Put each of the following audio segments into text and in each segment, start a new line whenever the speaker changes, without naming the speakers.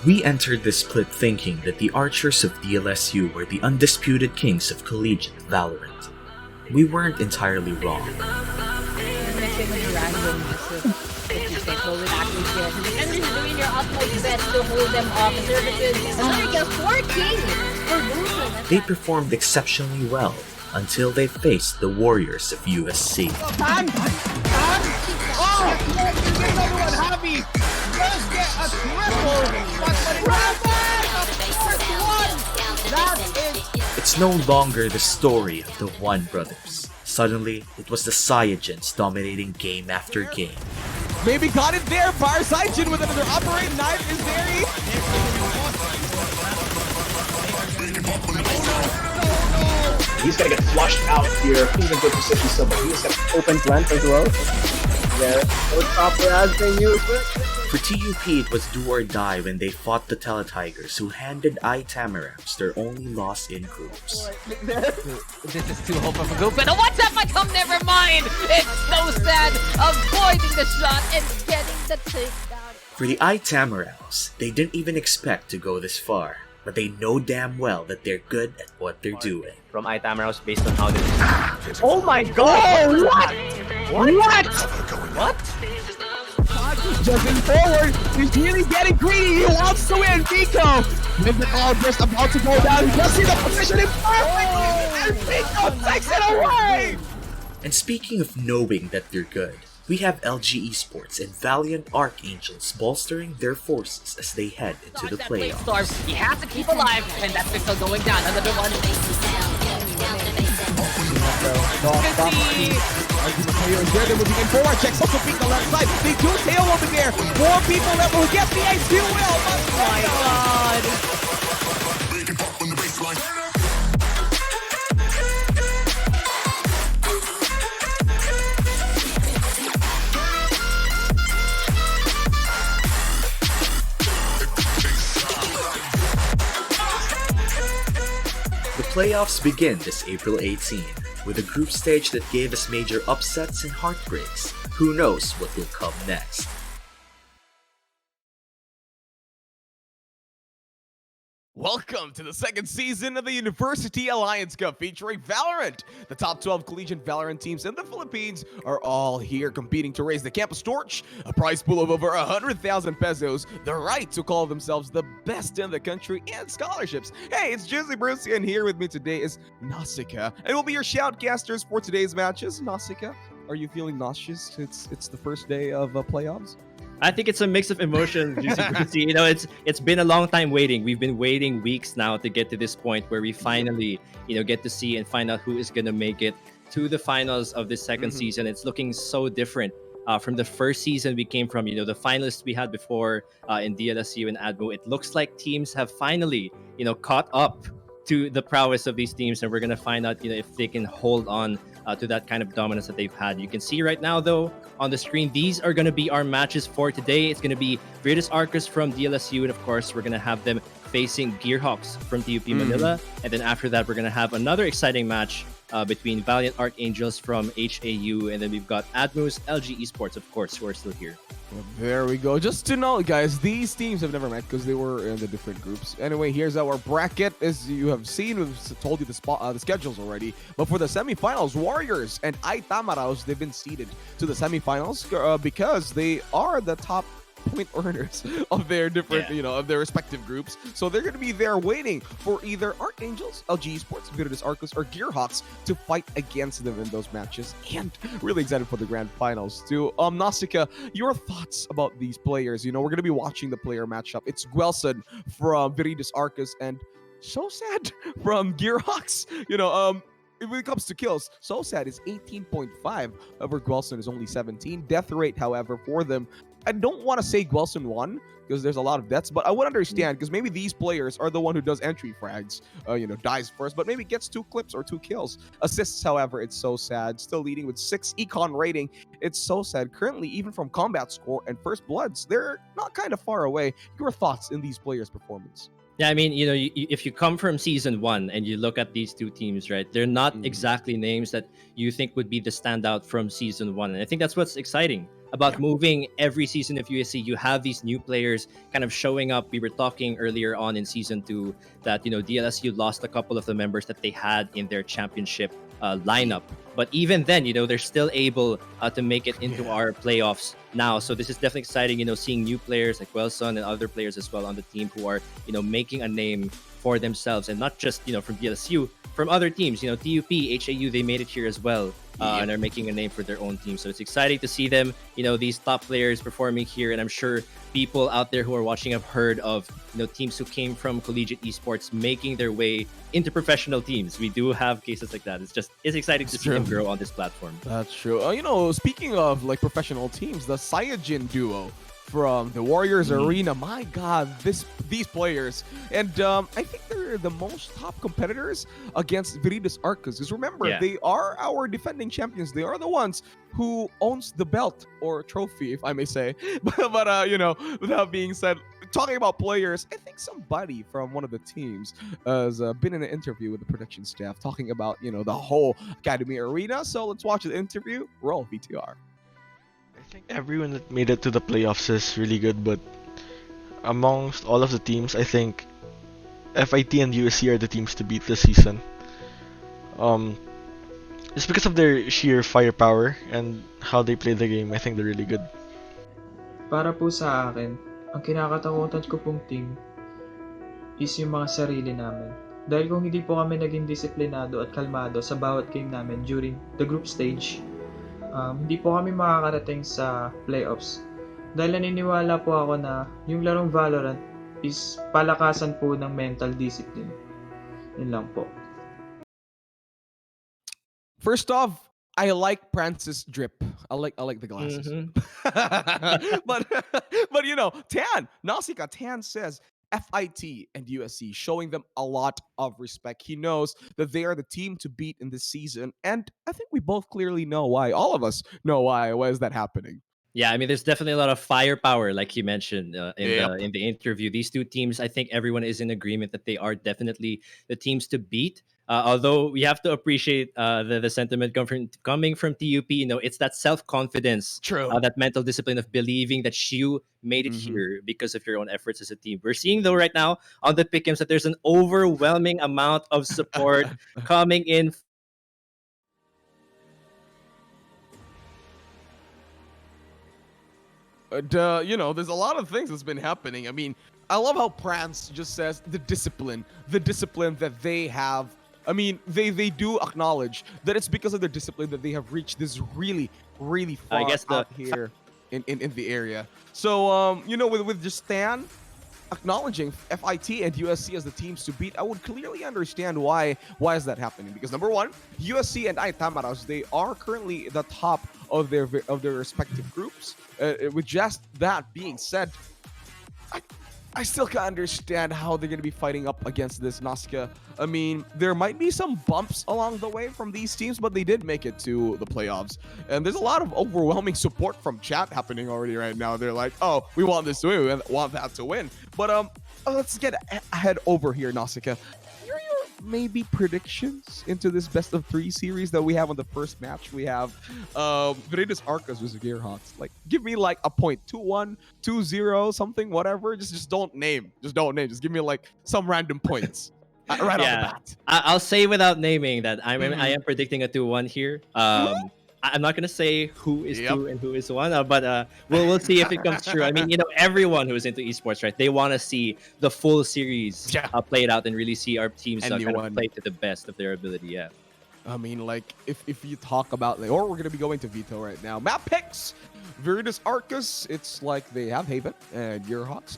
We entered this split thinking that the Archers of DLSU were the undisputed kings of collegiate Valorant. We weren't entirely wrong.
Doing your utmost best to hold them off services.
They performed exceptionally well until they faced the Warriors of USC. It's no longer the story of the One brothers. Suddenly, it was the Cyagins dominating game after game.
Maybe got it there. Fire Cyagin with another operating knife is there.
He's gonna get flushed out here. He's in good position still, but he's got open plant as well. There, no proper as they use it.
For TUP, it was do or die when they fought the Teletigers, who handed iTamarams their only loss in groups.
This is too hope of a group, and what's up? Never mind. It's so sad. Avoiding the shot and getting the takedown.
For the iTamarams, they didn't even expect to go this far, but they know damn well that they're good at what they're doing.
From iTamarams based on how they...
Oh my god!
Oh, what? What?
What?
Jumping forward, he's really getting greedy. He wants to win. Pico with the call just about to go down. You just see the positioning perfectly, and Pico takes it away.
And speaking of knowing that they're good, we have LG Esports and Valiant Archangels bolstering their forces as they head into the playoffs.
He has to keep alive, and that's still going down. Another one.
They're moving in forward. Checks also peek the left side. They do tail over there. 4 people that will get the ace. You will. Oh my god.
The playoffs begin this April 18, with a group stage that gave us major upsets and heartbreaks. Who knows what will come next?
Welcome to the second season of the University Alliance Cup featuring Valorant. The top 12 collegiate Valorant teams in the Philippines are all here competing to raise the campus torch, a prize pool of over 100,000 pesos, the right to call themselves the best in the country, and scholarships. Hey, it's Jesse Brucey, and here with me today is Nausicaa, and we'll be your shoutcasters for today's matches. Nausicaa, are you feeling nauseous? It's the first day of playoffs.
I think it's a mix of emotions. You know, it's been a long time waiting. We've been waiting weeks now to get to this point where we finally, get to see and find out who is going to make it to the finals of this second season. It's looking so different from the first season we came from. The finalists we had before in DLSU and ADMO. It looks like teams have finally, caught up to the prowess of these teams, and we're going to find out, if they can hold on to that kind of dominance that they've had. You can see right now, though, on the screen, these are going to be our matches for today. It's going to be Virtus Arcus from DLSU, and of course, we're going to have them facing Gearhawks from TUP Manila. And then after that, we're going to have another exciting match between Valiant Archangels from HAU, and then we've got ADMO's LG Esports, of course, who are still here.
Well, there we go. Just to know, guys, these teams have never met because they were in the different groups. Anyway, here's our bracket. As you have seen, we've told you the schedules already. But for the semifinals, Warriors and iTamaraos, they've been seeded to the semifinals because they are the top point earners of their different, of their respective groups. So they're going to be there waiting for either Archangels, LG Esports, Virtus Arcus, or Gearhawks to fight against them in those matches. And really excited for the grand finals too. Nausicaa, your thoughts about these players? We're going to be watching the player matchup. It's Guelson from Virtus Arcus and So Sad from Gearhawks. When it comes to kills, So Sad is 18.5. However, Guelson is only 17. Death rate, however, for them, I don't want to say Guelson won because there's a lot of deaths, but I would understand because maybe these players are the one who does entry frags, dies first, but maybe gets 2 clips or 2 kills. Assists, however, it's So Sad, still leading with 6 econ rating. It's So Sad. Currently, even from combat score and first bloods, they're not kind of far away. Your thoughts in these players' performance?
Yeah, I mean, if you come from season 1 and you look at these two teams, right, they're not exactly names that you think would be the standout from season 1. And I think that's what's exciting about moving every season of USC. You have these new players kind of showing up. We were talking earlier on in season 2 that DLSU lost a couple of the members that they had in their championship lineup, but even then, they're still able to make it into our playoffs now. So this is definitely exciting. Seeing new players like Wilson and other players as well on the team who are making a name for themselves, and not just from DLSU, from other teams. TUP, HAU, they made it here as well. And are making a name for their own team. So it's exciting to see them, these top players performing here. And I'm sure people out there who are watching have heard of, teams who came from collegiate esports making their way into professional teams. We do have cases like that. It's exciting to see them grow on this platform.
That's true. Speaking of like professional teams, the Saiyajin duo from the Warriors Arena, my God, these players, and I think they're the most top competitors against Viridius Arcus. Because remember, they are our defending champions. They are the ones who owns the belt or trophy, if I may say. But with that being said, talking about players, I think somebody from one of the teams has been in an interview with the production staff talking about the whole Academy Arena. So let's watch the interview. Roll VTR.
I think everyone that made it to the playoffs is really good, but amongst all of the teams, I think FIT and USC are the teams to beat this season. Just because of their sheer firepower and how they play the game, I think they're really good.
Para po sa akin, ang kinakatakutan ko pong team is yung mga sarili namin. Dahil kung hindi po kami naging disiplinado at kalmado sa bawat game namin during the group stage, hindi po kami makakarating sa playoffs. Dahil naniniwala po ako na yung larong Valorant is palakasan po ng mental discipline. Yun lang po.
First off, I like Prance's drip. I like the glasses. but Tan says FIT and USC showing them a lot of respect. He knows that they are the team to beat in this season, and I think we both clearly know why. All of us know why. Why is that happening?
Yeah, I mean, there's definitely a lot of firepower, like you mentioned in the interview. These two teams, I think everyone is in agreement that they are definitely the teams to beat. Although we have to appreciate the sentiment coming from TUP. It's that self-confidence, that mental discipline of believing that you made it here because of your own efforts as a team. We're seeing, though, right now on the pick'ems that there's an overwhelming amount of support coming in.
There's a lot of things that's been happening. I mean, I love how Prance just says the discipline that they have. I mean, they do acknowledge that it's because of their discipline that they have reached this really, really far out here in the area. So, with just Stan acknowledging FIT and USC as the teams to beat, I would clearly understand why is that happening. Because number one, USC and Itamaras, they are currently the top of their respective groups. With just that being said, I still can't understand how they're going to be fighting up against this Nazca. I mean, there might be some bumps along the way from these teams, but they did make it to the playoffs. And there's a lot of overwhelming support from chat happening already right now. They're like, oh, we want this to win. We want that to win. But let's get ahead over here, Nausicaa. Your maybe predictions into this best of 3 series that we have on the first match. We have Viridius Arcus versus Gearhawks. Like, give me like a point, 2-1, 2-0, something, whatever. Just don't name. Just give me like some random points. Right off the bat.
I'll say without naming that I am predicting a 2-1 here. I'm not gonna say who is 2 and who is 1, but we'll see if it comes true. I mean, everyone who is into esports, right? They want to see the full series played out and really see our teams kind of play to the best of their ability. Yeah.
I mean, like, if you talk about, like, or we're gonna be going to Veto right now. Map picks, Viridius Arcus. It's like they have Haven and Gearhawks.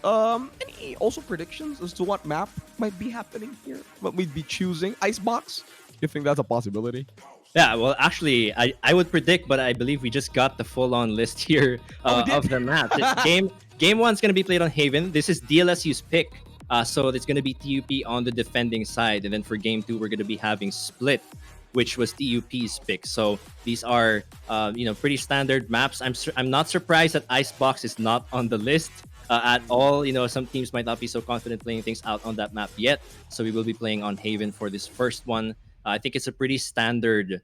Any also predictions as to what map might be happening here? What we'd be choosing? Icebox. You think that's a possibility?
Yeah, well, actually, I would predict, but I believe we just got the full-on list here of the maps. Game 1's going to be played on Haven. This is DLSU's pick. So it's going to be TUP on the defending side. And then for Game 2, we're going to be having Split, which was TUP's pick. So these are, pretty standard maps. I'm not surprised that Icebox is not on the list at all. Some teams might not be so confident playing things out on that map yet. So we will be playing on Haven for this first one. I think it's a pretty standard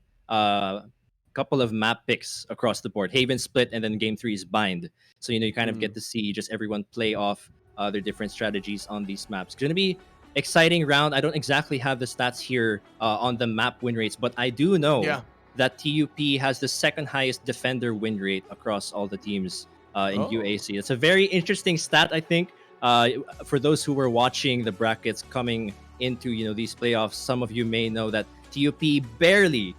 couple of map picks across the board. Haven split, and then game 3 is bind. So you kind of get to see just everyone play off their different strategies on these maps. It's gonna be exciting round. I don't exactly have the stats here on the map win rates, but I do know that TUP has the second highest defender win rate across all the teams in UAC. It's a very interesting stat, I think. For those who were watching the brackets coming into these playoffs, some of you may know that TUP barely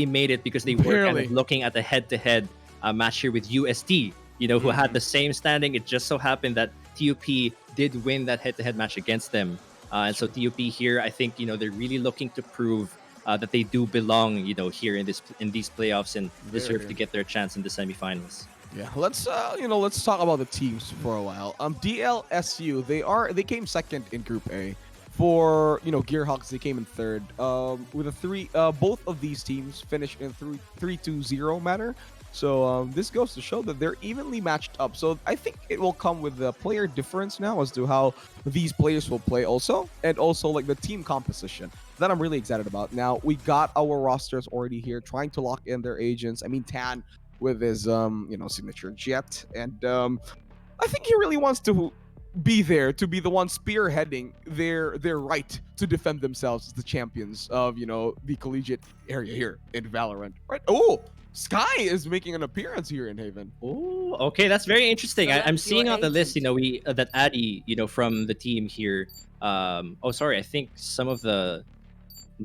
made it because they were kind of looking at the head-to-head match here with UST, who had the same standing. It just so happened that TUP did win that head-to-head match against them. And so TUP here, I think, they're really looking to prove that they do belong, here in these playoffs and deserve to get their chance in the semifinals.
Yeah, let's talk about the teams for a while. DLSU, they came second in Group A. For Gearhawks, they came in third. With a three, both of these teams finished in 3-2-0 manner. So this goes to show that they're evenly matched up. So I think it will come with the player difference now as to how these players will play also, and also like the team composition that I'm really excited about. Now we got our rosters already here, trying to lock in their agents. I mean, Tan with his signature jet, and I think he really wants to be there to be the one spearheading their right to defend themselves as the champions of the collegiate area here in Valorant, right? Oh, Sky is making an appearance here in Haven.
Oh, okay, that's very interesting. I'm seeing on the list, that Addy, from the team here. I think some of the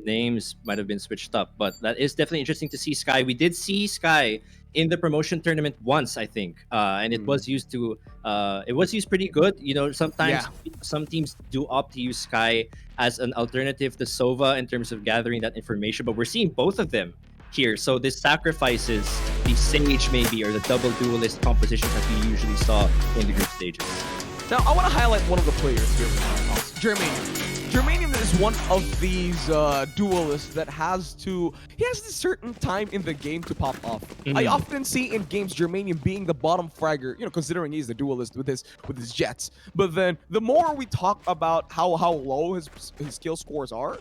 names might have been switched up, but that is definitely interesting to see Sky. We did see Sky in the promotion tournament once, I think, and it was used pretty good. Sometimes some teams do opt to use Sky as an alternative to Sova in terms of gathering that information, but we're seeing both of them here. So this sacrifices the Sage maybe or the double duelist compositions that we usually saw in the group stages.
Now I want to highlight one of the players here, Germanium is one of these duelists that has a certain time in the game to pop off. I often see in games Germanium being the bottom fragger, considering he's the duelist with his jets. But then the more we talk about how low his skill scores are,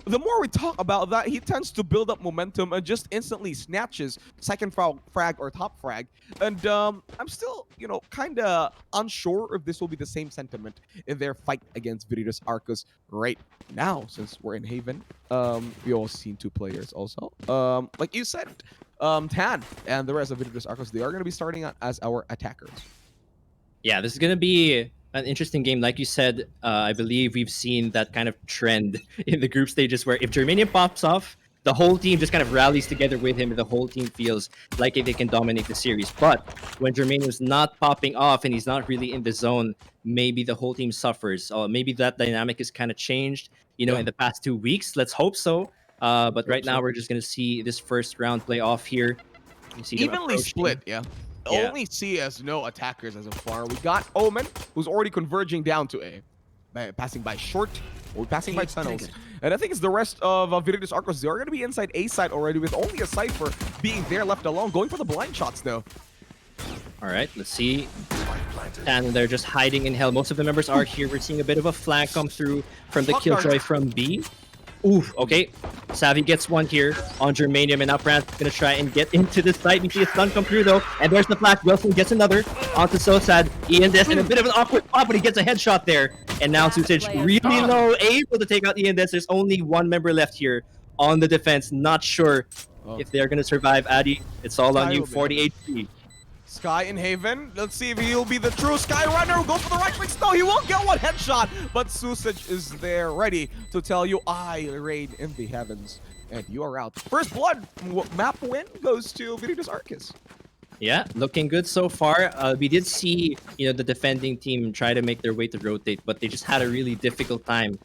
the more we talk about that, he tends to build up momentum and just instantly snatches second frag or top frag. And I'm still, kind of unsure if this will be the same sentiment in their fight against Viridius Arcus right now, since we're in Haven. We also seen two players also. Like you said, Tan and the rest of Viridius Arcus, they are going to be starting out as our attackers.
Yeah, this is going to be an interesting game. Like you said, I believe we've seen that kind of trend in the group stages where if Germanium pops off, the whole team just kind of rallies together with him and the whole team feels like they can dominate the series. But when Germanium's not popping off and he's not really in the zone, maybe the whole team suffers. Maybe that dynamic is kind of changed, in the past 2 weeks. Let's hope so. But right now, we're just going to see this first round play off here. You see
evenly split, Only CS, no attackers as of far. We got Omen, who's already converging down to A. Passing by short, or passing by tunnels. And I think it's the rest of Viridius Arcos. They are going to be inside A side already, with only a Cypher being there left alone. Going for the blind shots, though.
All right, let's see. And they're just hiding in hell. Most of the members are here. We're seeing a bit of a flank come through from the Killjoy from B. Oof, okay. Savvy gets one here on Germanium, and Uprant's gonna try and get into the site. We see a stun come through though, and there's the flash. Wilson gets another onto SoSad. Ian Des in a bit of an awkward spot, but he gets a headshot there. And now Susage really low, able to take out Ian Des. There's only one member left here on the defense. Not sure if they're gonna survive. Addy, it's all on you. 40 HP.
Sky in Haven. Let's see if he'll be the true Sky Runner. Go for the right clicks. No, he won't get one headshot. But Susage is there, ready to tell you, I reign in the heavens, and you are out. First blood map win goes to Viridius Arcus.
Yeah, looking good so far. We did see, the defending team try to make their way to rotate, but they just had a really difficult time,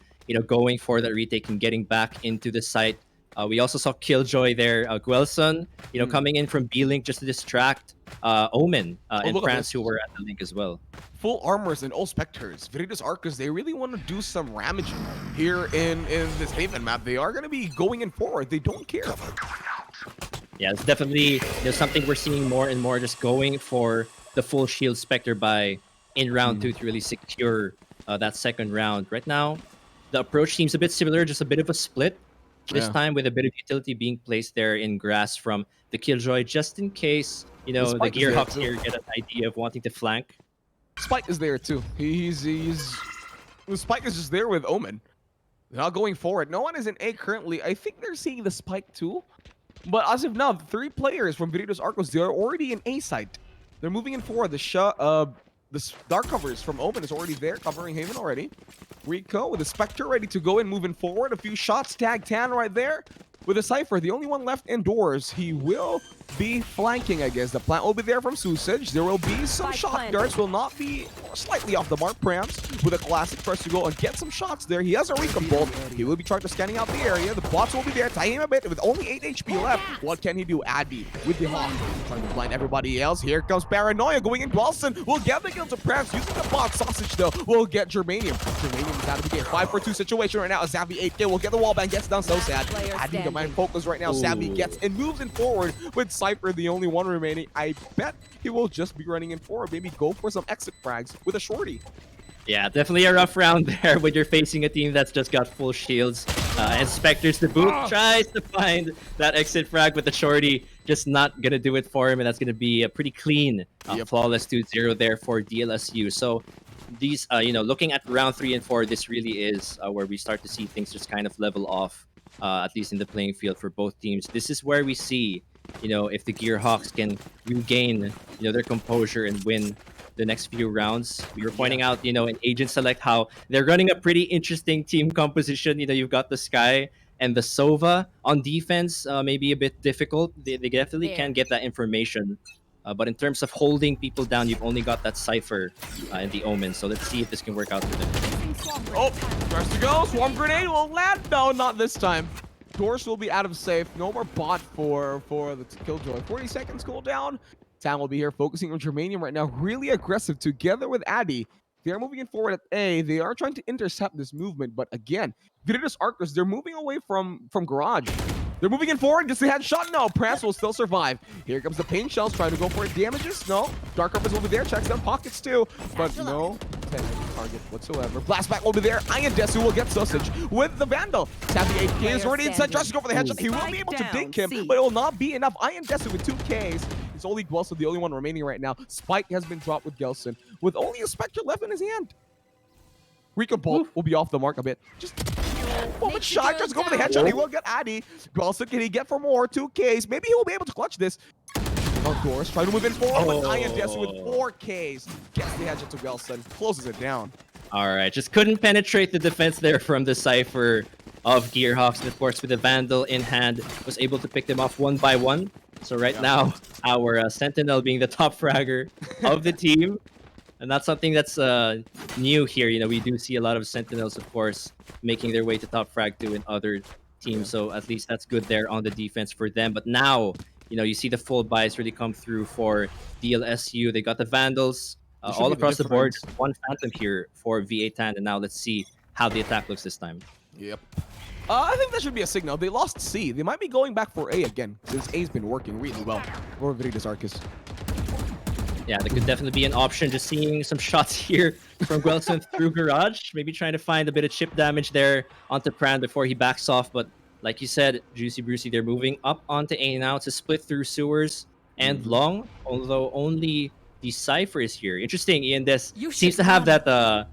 going for that retake and getting back into the site. We also saw Killjoy there, Guelson, coming in from B-Link just to distract Omen in France, who were at the link as well.
Full armors and all specters. Viridius Arcus, they really want to do some ramage here in this Haven map. They are going to be going in forward. They don't care.
Yeah, it's definitely something we're seeing more and more, just going for the full shield Spectre buy in round 2 to really secure that second round. Right now, the approach seems a bit similar, just a bit of a split. This
Yeah.
time with a bit of utility being placed there in grass from the Killjoy, just in case, you know, the
Spike is there
Gearhawks
too.
here get an idea of wanting to flank.
Spike is there too. The Spike is just there with Omen. They're not going forward. No one is in A currently. I think they're seeing the Spike too. But as of now, 3 players from Viridios Arcos, they're already in A site. They're moving in forward. The dark covers from Omen is already there, covering Haven already. Rico with the Spectre ready to go in, moving forward. A few shots, tag Tan right there. With a Cypher, the only one left indoors. He will be flanking, I guess. The plant will be there from Susage. There will be some shot darts. Will not be slightly off the mark. Prams with a classic first to go and get some shots there. He has a recon bolt. He will be trying to scanning out the area. The bots will be there. Tie him a bit with only 8 HP left. What can he do? Adby with the Hawk. Trying to blind everybody else. Here comes Paranoia going in. Dwelson will get the kill to Prams. Using the bot sausage though. Will get Germanium. Germanium is out of the game. 5-for-2 situation right now. Savvy 8K will get the wall bang. Gets down so sad. Adby the mind focus right now. Savvy gets and moves in forward with Cypher the only one remaining. I bet he will just be running in forward. Maybe go for some exit frags with a shorty.
Yeah, definitely a rough round there when you're facing a team that's just got full shields. And Spectres to boot tries to find that exit frag with the shorty. Just not going to do it for him, and that's going to be a pretty clean, flawless 2-0 there for DLSU. So these, you know, looking at round 3 and 4, this really is where we start to see things just kind of level off, at least in the playing field for both teams. This is where we see, you know, if the Gearhawks can regain, you know, their composure and win the next few rounds. We were pointing out, you know, in Agent Select how they're running a pretty interesting team composition. You know, you've got the Sky and the Sova on defense, maybe a bit difficult. They definitely can get that information. But in terms of holding people down, you've only got that Cypher and the Omen. So let's see if this can work out for them.
Oh, starts to go. Swarm grenade will land. No, not this time. Doors will be out of safe. No more bot for the Killjoy. 40 seconds cooldown. Tam will be here focusing on Germanium right now. Really aggressive together with Addy. They are moving in forward at A. They are trying to intercept this movement, but again, Viridios Arcos, they're moving away from Garage. They're moving in forward. Just a headshot. No, Prance will still survive. Here comes the paint shells trying to go for it. Damages. No. Dark Carpets will be there. Checks down pockets too. But no target whatsoever. Blastback will be there. Iron Desu will get sausage with the Vandal. Savvy 8K is already inside. Tries to go for the headshot. He will be able to dink him, but it will not be enough. Iron Desu with 2 Ks. It's only Gelson, the only one remaining right now. Spike has been dropped with Gelson, with only a Spectre left in his hand. Rico Bolt will be off the mark a bit. Just moment shy, tries to go for the headshot. He will get Addy. Gelson, can he get for more? 2 Ks. Maybe he will be able to clutch this. Of course, trying to move in forward with Iron Desu with 4 Ks. Gets the headshot to Gelson, closes it down.
All right, just couldn't penetrate the defense there from the Cypher of Gearhawks. And of course, with the Vandal in hand, was able to pick them off one by one. So right now, our Sentinel being the top fragger of the team. And that's something that's new here. You know, we do see a lot of Sentinels, of course, making their way to top frag too in other teams. So at least that's good there on the defense for them. But now, you know, you see the full buys really come through for DLSU. They got the Vandals all across the board. Just one Phantom here for V8 Tan. And now let's see how the attack looks this time.
Yep. I think that should be a signal. They lost C. They might be going back for A again, since A's been working really well for Viridios Arcos.
Yeah, that could definitely be an option. Just seeing some shots here from Gwelson through Garage. Maybe trying to find a bit of chip damage there onto Pran before he backs off. But like you said, Juicy Brucey, they're moving up onto A now to split through sewers and long, although only the Cypher is here. Interesting, Ian. This seems to have that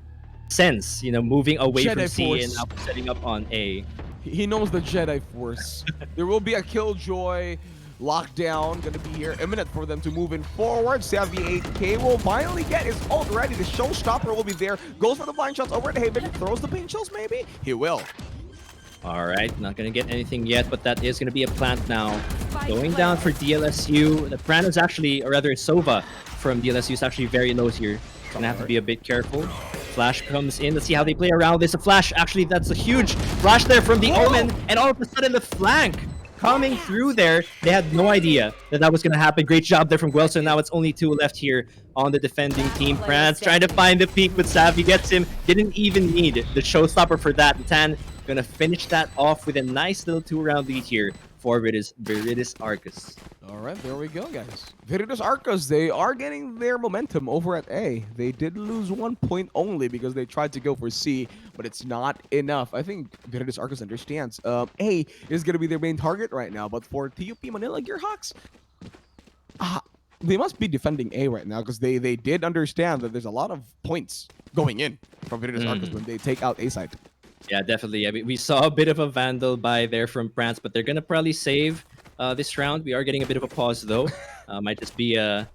sense, you know, moving away
Jedi
from C
Force.
and now setting up on A.
He knows the Jedi Force. There will be a Killjoy lockdown going to be here imminent for them to move in forward. Savvy 8K will finally get his ult ready. The showstopper will be there. Goes for the blind shots over to Haven. Throws the paint shells maybe? He will.
All right, not going to get anything yet, but that is going to be a plant now. Going down for DLSU. The Pran is actually, or rather Sova from DLSU is actually very low here. Going to have to be a bit careful. Flash comes in. Let's see how they play around this. A flash, actually, that's a huge flash there from the Omen. And all of a sudden, the flank coming through there. They had no idea that that was going to happen. Great job there from Gwelson. Now it's only 2 left here on the defending team. France trying to find the peak, but Savvy gets him. Didn't even need the showstopper for that. Tan going to finish that off with a nice little 2-round lead here for Viridis Arcus.
All right, there we go, guys. Viridis Arcos, they are getting their momentum over at A. They did lose 1 point only because they tried to go for C, but it's not enough. I think Viridis Arcos understands. A is going to be their main target right now, but for TUP Manila Gearhawks, they must be defending A right now because they did understand that there's a lot of points going in from Viridis Arcos when they take out A side.
Yeah, definitely. I mean, we saw a bit of a vandal buy there from France, but they're gonna probably save this round. We are getting a bit of a pause though. Might just be a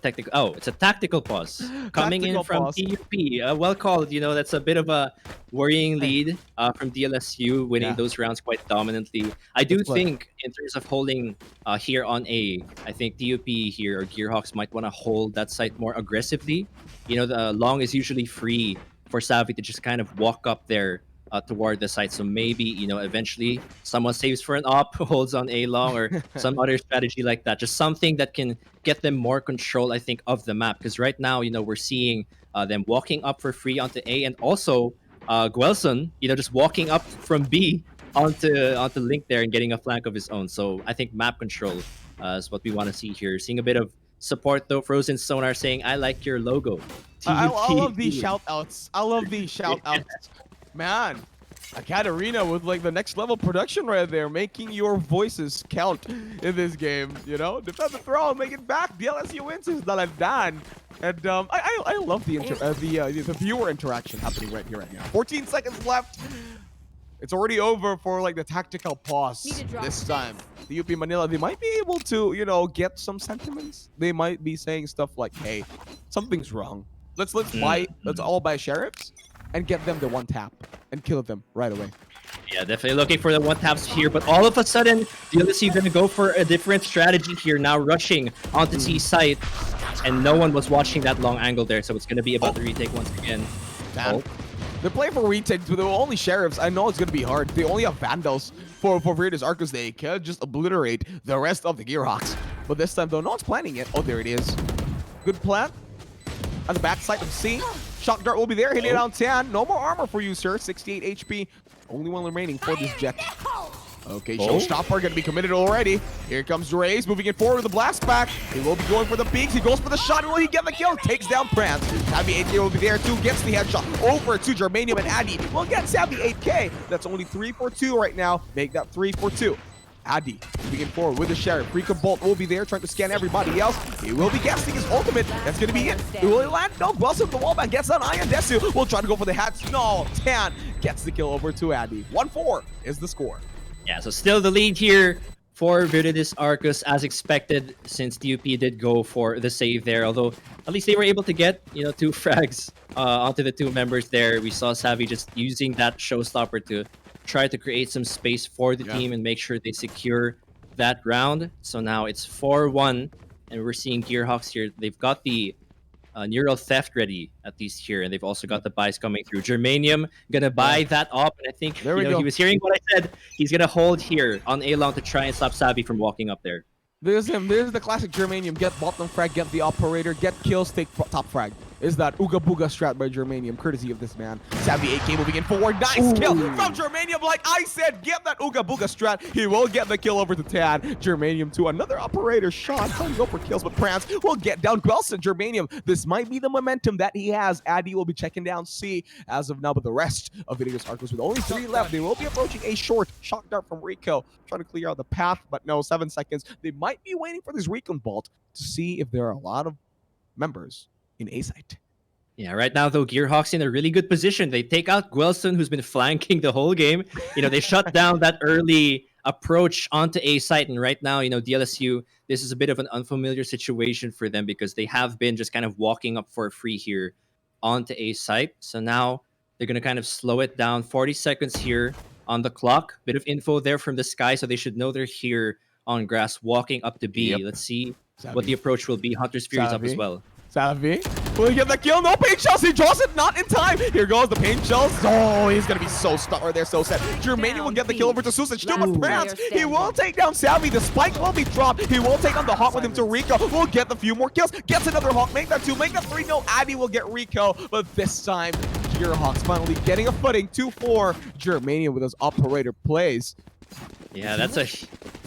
technical. Oh, it's a tactical pause coming in from TUP. Well called. You know, that's a bit of a worrying lead from DLSU, winning those rounds quite dominantly. I do think in terms of holding here on A, I think TUP here or Gearhawks might want to hold that site more aggressively. You know, the long is usually free for Savvy to just kind of walk up there toward the site. So maybe, you know, eventually someone saves for an op, holds on A long, or some other strategy like that. Just something that can get them more control, I think, of the map. Because right now, you know, we're seeing them walking up for free onto A, and also Guelson, you know, just walking up from B onto Link there and getting a flank of his own. So I think map control is what we want to see here. Seeing a bit of support though. Frozen Sonar saying, "I like your logo."
I love these shout outs. I love these shout outs. Man, AcadArena with like the next level production right there, making your voices count in this game. You know, defend the throne, make it back. DLSU wins is done. And I love the viewer interaction happening right here, right now. 14 seconds left. It's already over for like the tactical pause this time. The UP Manila, they might be able to, you know, get some sentiments. They might be saying stuff like, "Hey, something's wrong. Let's all buy sheriffs and get them the one tap and kill them right away."
Yeah, definitely looking for the one taps here, but all of a sudden, DLSU going to go for a different strategy here, now rushing onto T site, and no one was watching that long angle there, so it's going to be about the retake once again.
They're playing for retakes, but they're only sheriffs. I know it's going to be hard. They only have vandals for Viridis Arcos. They can just obliterate the rest of the Gearhawks. But this time, though, no one's planning it. Oh, there it is. Good plan. On the backside of C. Shock Dart will be there, hitting it on 10. No more armor for you, sir. 68 HP. Only one remaining for this jet. Okay, Showstopper gonna be committed already. Here comes Raze, moving it forward with the blast back. He will be going for the peaks. He goes for the shot. Will he get the kill? Takes down Prance. Savvy 8K will be there too. Gets the headshot over to Germanium, and Addy will get Savvy 8K. That's only 3 for 2 right now. Make that 3 for 2. Addy moving forward with the Sheriff. Rika Bolt will be there trying to scan everybody else. He will be guessing his ultimate. That's going to be it. Will he land? No. Wells up the wall back. Gets on Ian Desu. Will try to go for the hats. No. Tan gets the kill over to Addy. 1-4 is the score.
Yeah, so still the lead here for Viridis Arcus as expected, since DUP did go for the save there. Although at least they were able to get, you know, 2 frags onto the 2 members there. We saw Savvy just using that showstopper to try to create some space for the team and make sure they secure that round. So now it's 4-1, and we're seeing Gearhawks here. They've got the neural theft ready at least here, and they've also got the buys coming through. Germanium gonna buy that up, and I think he was hearing what I said. He's gonna hold here on A-Long to try and stop Savvy from walking up there.
There's him. There's the classic Germanium. Get bottom frag, get the operator, get kills, take top frag. Is that Ooga Booga strat by Germanium, courtesy of this man. Savvy 8K moving in forward. Nice kill from Germanium. Like I said, get that Ooga Booga strat. He will get the kill over to Tad. Germanium to another operator shot. Trying to go for kills, but Prance will get down Guelson. Germanium, this might be the momentum that he has. Addy will be checking down C as of now, but the rest of Viridis Arcos with only 3 left. They will be approaching a short shock dart from Rico. Trying to clear out the path, but no, 7 seconds. They might be waiting for this recon bolt to see if there are a lot of members in A site.
Yeah, right now, though, Gearhawks in a really good position. They take out Guelson, who's been flanking the whole game. You know, they shut down that early approach onto A site. And right now, you know, DLSU, this is a bit of an unfamiliar situation for them because they have been just kind of walking up for free here onto A site. So now they're going to kind of slow it down. 40 seconds here on the clock. Bit of info there from the sky, so they should know they're here on grass walking up to B. Let's see what the approach will be. Hunter's Fury is up as well.
Savvy, will he get the kill? No paint shells. He draws it not in time. Here goes the paint shells. Oh, he's going to be so stuck right there, so sad. Germanium will get the kill over to Susich. Still with Prance. He will take down Savvy. The spike will be dropped. He will take on the Hawk with him to Rico. Will get the few more kills. Gets another Hawk. Make that 2. Make that 3. No, Addy will get Rico. But this time, Gearhawks finally getting a footing. 2-4. Germanium with those operator plays.
Yeah, that's a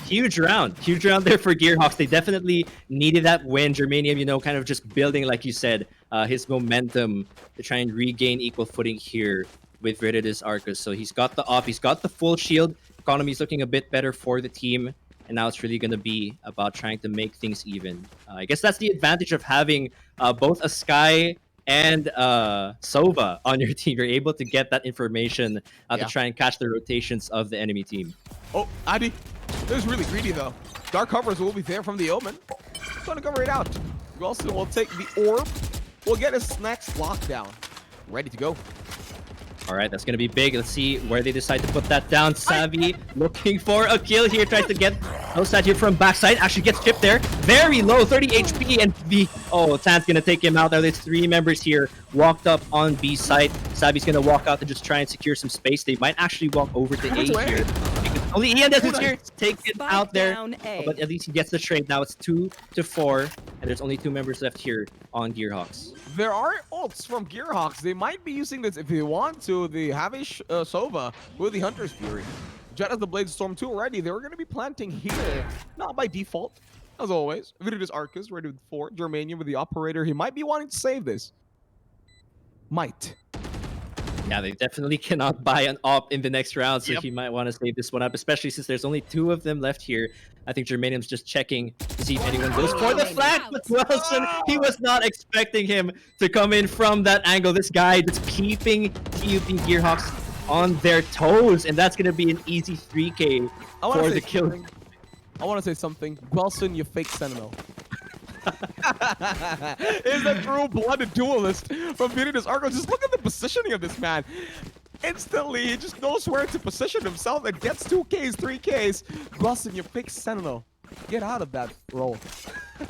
huge round. Huge round there for Gearhawks. They definitely needed that win. Germanium, you know, kind of just building, like you said, his momentum to try and regain equal footing here with Viridis Arcus. So he's got the op, he's got the full shield. Economy's looking a bit better for the team. And now it's really going to be about trying to make things even. I guess that's the advantage of having both a Sky and Sova on your team. You're able to get that information to try and catch the rotations of the enemy team.
Oh, Adi. This is really greedy, though. Dark covers will be there from the Omen. Going to cover it out. Wilson will take the orb. We'll get his next lockdown. Ready to go.
All right, that's going to be big. Let's see where they decide to put that down. Savvy looking for a kill here. Tries to get outside here from backside. Actually gets chipped there. Very low, 30 HP. And Tan's going to take him out. Now there's 3 members here walked up on B site. Savvy's going to walk out to just try and secure some space. They might actually walk over to A here. Only Ian doesn't here. Take it out there. But at least he gets the trade. Now it's 2-4. And there's only 2 members left here on Gearhawks.
There are ults from Gearhawks. They might be using this if they want to. They have a Sova with the Hunter's Fury. Jet has the Blade Storm 2 already. They were going to be planting here. Not by default, as always. Viridis Arcus ready with 4. Germanium with the Operator. He might be wanting to save this. Might.
Yeah, they definitely cannot buy an op in the next round, so he might want to save this one up, especially since there's only 2 of them left here. I think Germanium's just checking to see if anyone goes for the flank, but Wilson, he was not expecting him to come in from that angle. This guy just keeping TUP Gearhawks on their toes, and that's going to be an easy 3K for the kill.
I want to say something. Wilson, you fake Sentinel. Is a true-blooded duelist from Viridis Arcus. Just look at the positioning of this man. Instantly, he just knows where to position himself and gets 2Ks, 3Ks. Wilson, you fake Sentinel. Get out of that role.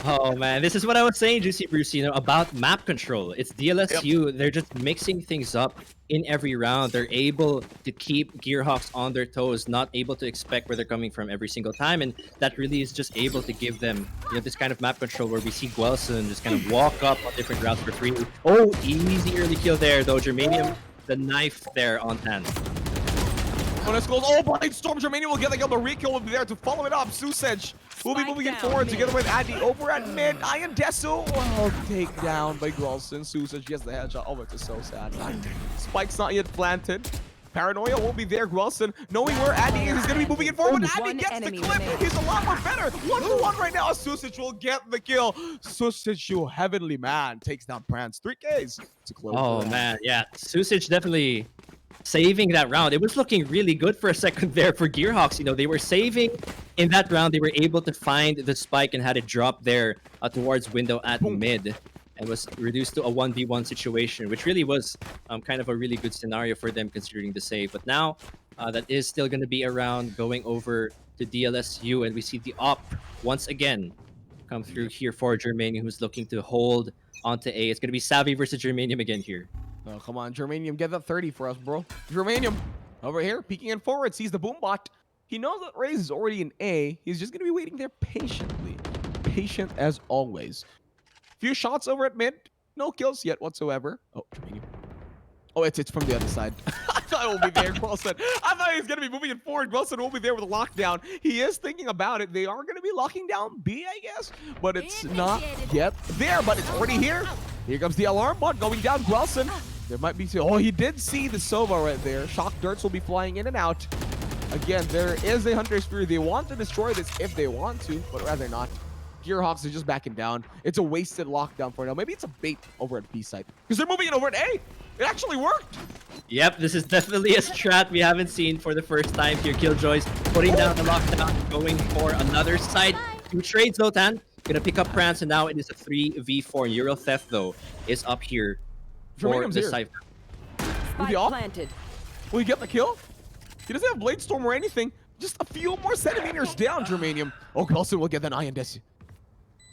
Oh man, this is what I was saying, Juicy Bruce, you know, about map control. It's DLSU. They're just mixing things up in every round. They're able to keep Gearhawks on their toes, not able to expect where they're coming from every single time, and that really is just able to give them, you know, this kind of map control where we see Guelson just kind of walk up on different routes for free. Oh, easy early kill there though. Germanium, the knife there on hand.
When it goes, oh, Blade Storm, Germanium will get the kill, but Rico will be there to follow it up. Susage will be moving it forward together with Addy over at mid. Iron Desu, well, take down by Guelson. Susage gets the headshot. Oh, it's so sad. Spike's not yet planted. Paranoia will be there. Guelson, knowing where Addy is, he's going to be moving it forward. Addy gets the clip. He's a lot more better. 1-1 right now. Susage will get the kill. Susage, you heavenly man, takes down Prance. 3Ks to close.
Oh, man. Yeah, Susage definitely saving that round. It was looking really good for a second there for Gearhawks. You know, they were saving in that round. They were able to find the spike and had it drop there towards window at mid, and was reduced to a 1v1 situation, which really was kind of a really good scenario for them considering the save. But now that is still going to be around going over to DLSU, and we see the op once again come through here for Germanium, who's looking to hold onto A. It's going to be Savvy versus Germanium again here.
Oh, come on, Germanium, get that 30 for us, bro. Germanium, over here, peeking in forward, sees the boom bot. He knows that Raze is already in A. He's just going to be waiting there patiently. Patient as always. Few shots over at mid. No kills yet whatsoever. Oh, Germanium. Oh, it's from the other side. I thought it will be there, Guelson. I thought he was going to be moving it forward. Guelson will be there with a lockdown. He is thinking about it. They are going to be locking down B, I guess. But it's not yet there, but it's already here. Here comes the alarm bot going down. Guelson. There might be... Oh, he did see the Sova right there. Shock darts will be flying in and out. Again, there is a Hunter's Fury. They want to destroy this if they want to, but rather not. Gearhawks are just backing down. It's a wasted lockdown for now. Maybe it's a bait over at B side, because they're moving it over at A. It actually worked.
Yep, this is definitely a strat we haven't seen for the first time here. Killjoy's putting down the lockdown, going for another side. 2 trades though, Tan. Gonna pick up Prance, and now it is a 3v4. Euro Theft though is up here for the Cypher.
Will he get the kill? He doesn't have Blade Storm or anything. Just a few more centimeters down, Germanium. Oh, Guelson will get that Iron Desu.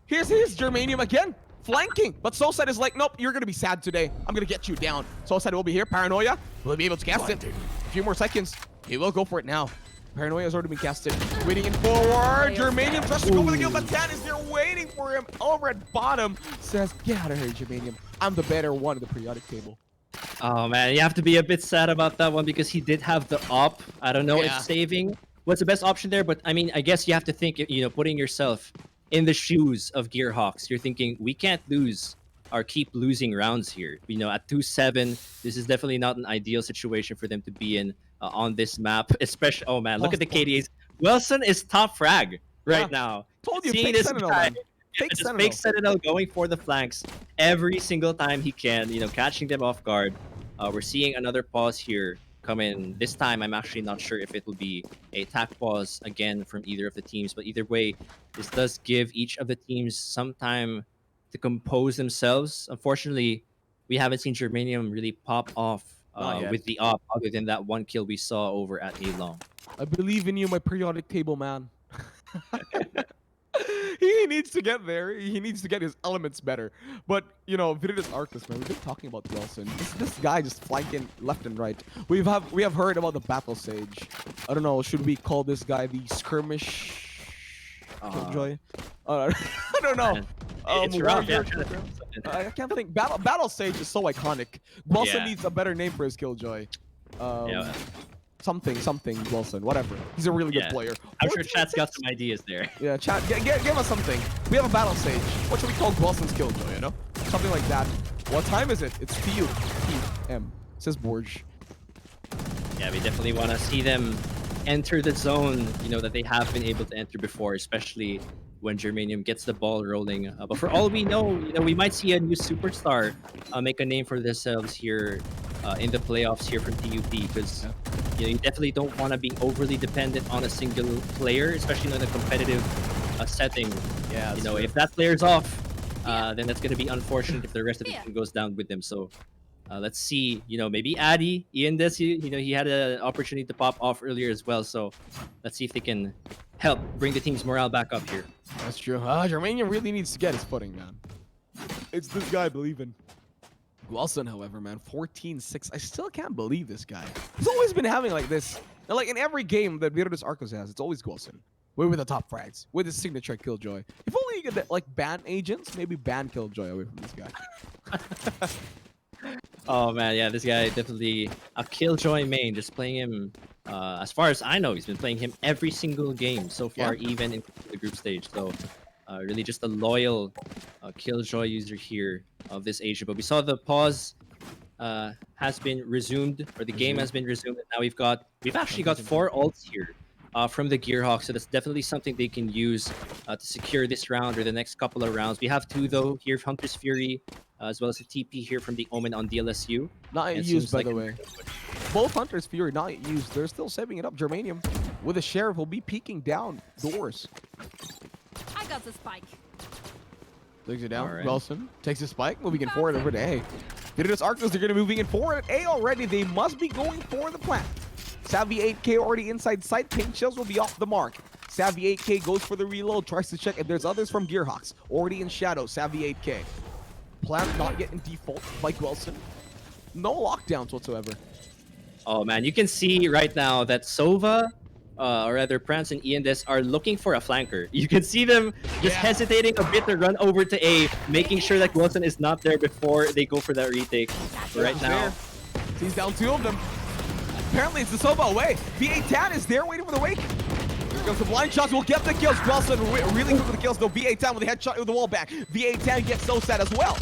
Here's his Germanium again, flanking. But Solside is like, nope, you're going to be sad today. I'm going to get you down. Solside will be here. Paranoia will be able to cast it. A few more seconds. He will go for it now. Paranoia has already been casted. Waiting in forward. Germanium tries to go for the kill, but Tan is there waiting for him over at bottom. Says, get out of here, Germanium. I'm the better one of the periodic table.
Oh man, you have to be a bit sad about that one because he did have the op. I don't know if saving what's the best option there. But I mean, I guess you have to think, putting yourself in the shoes of Gearhawks. You're thinking we can't lose or keep losing rounds here. At 2-7, this is definitely not an ideal situation for them to be in on this map. Especially, oh man, look at the KDAs. Wilson is top frag right now.
Told you,
Seeing
fake
this
Sentinel,
guy,
man. Fake
just
Sentinel.
fake Sentinel going for the flanks every single time he can, catching them off guard. We're seeing another pause here come in. This time, I'm actually not sure if it will be a attack pause again from either of the teams, but either way, this does give each of the teams some time to compose themselves. Unfortunately, we haven't seen Germanium really pop off
Not yet.
with the op, other than that one kill we saw over at A-Long.
I believe in you, my periodic table man. He needs to get there. He needs to get his elements better. But, Viridis Arcus, man, we've been talking about Wilson. This guy just flanking left and right. We have heard about the Battle Sage. I don't know, should we call this guy the Skirmish Killjoy? I don't know.
Man, it's rough.
Warrior
Yeah,
Killjoy? I can't think. Battle Sage is so iconic. Wilson
Yeah.
needs a better name for his Killjoy.
Yeah.
Something Wilson, whatever. He's a really good
Yeah.
player.
I'm sure
14-6.
chat's got some ideas there.
Yeah, chat, give us something. We have a Battle Stage. What should we call Wilson's Killjoy, Something like that. What time is it? It's TUP-M, says Borge.
Yeah, we definitely want to see them enter the zone, that they have been able to enter before, especially when Germanium gets the ball rolling. But for all we know, we might see a new superstar make a name for themselves here in the playoffs here from TUP, because you definitely don't want to be overly dependent on a single player, especially in a competitive setting.
Yeah,
If that player's off, then that's going to be unfortunate if the rest of the team goes down with them. So let's see, maybe Addy, Ian this, he had an opportunity to pop off earlier as well. So let's see if they can help bring the team's morale back up here.
That's true. Germanium really needs to get his footing, man. It's this guy believing. Wilson, however, man, 14-6. I still can't believe this guy. He's always been having like this. And like in every game that Viridis Arcos has, it's always Wilson. With the top frags, with his signature Killjoy. If only you could like ban agents, maybe ban Killjoy away from this guy.
Oh man, yeah, this guy definitely a Killjoy main. Just playing him, as far as I know, he's been playing him every single game so far, even in the group stage. So really just a loyal Killjoy user here of this Asia. But we saw the pause has been resumed, or the game has been resumed. And now we've actually got 4 ults here from the Gearhawks, so that's definitely something they can use to secure this round or the next couple of rounds. We have 2 though here, Hunter's Fury, as well as a TP here from the Omen on DLSU.
Not yet used, by the way. Both Hunter's Fury not yet used. They're still saving it up. Germanium with a Sheriff will be peeking down doors.
I got the spike.
Takes it down.
All right.
Wilson takes the spike, moving it forward over to A. Viridis Arcos, they're going to be moving it forward at A already. They must be going for the plant. Savvy 8K already inside sight. Pink shells will be off the mark. Savvy 8K goes for the reload, tries to check if there's others from Gearhawks. Already in shadow, Savvy 8K. Plant not yet in default, like Wilson. No lockdowns whatsoever.
Oh man, you can see right now that Sova, or rather Prance and Ian Des are looking for a flanker. You can see them just hesitating a bit to run over to A, making sure that Wilson is not there before they go for that retake. But right now,
He's down 2 of them. Apparently it's the Sova away. VA Tan is there waiting for the wake. Here comes the blind shots. Will get the kills. Wilson really good for the kills though. VA Tan with the headshot with the wall back. VA Tan gets so sad as well.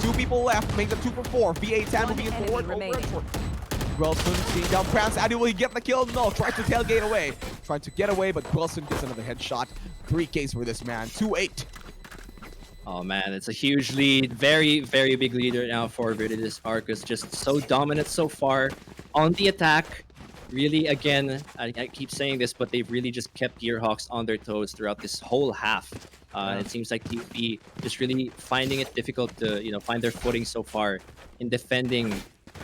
2 people left, make them 2 for 4. VA Tan moving forward. Wilson seeing down Prance. Addy, will he get the kill? No, tries to tailgate away. Trying to get away, but Wilson gets another headshot. 3Ks for this man. 2-8.
oh man, it's a huge lead. Very, very big lead right now for Viridis Arcos. Just so dominant so far on the attack. Really, again, I keep saying this, but they've really just kept Gearhawks on their toes throughout this whole half. It seems like TUP just really finding it difficult to, find their footing so far in defending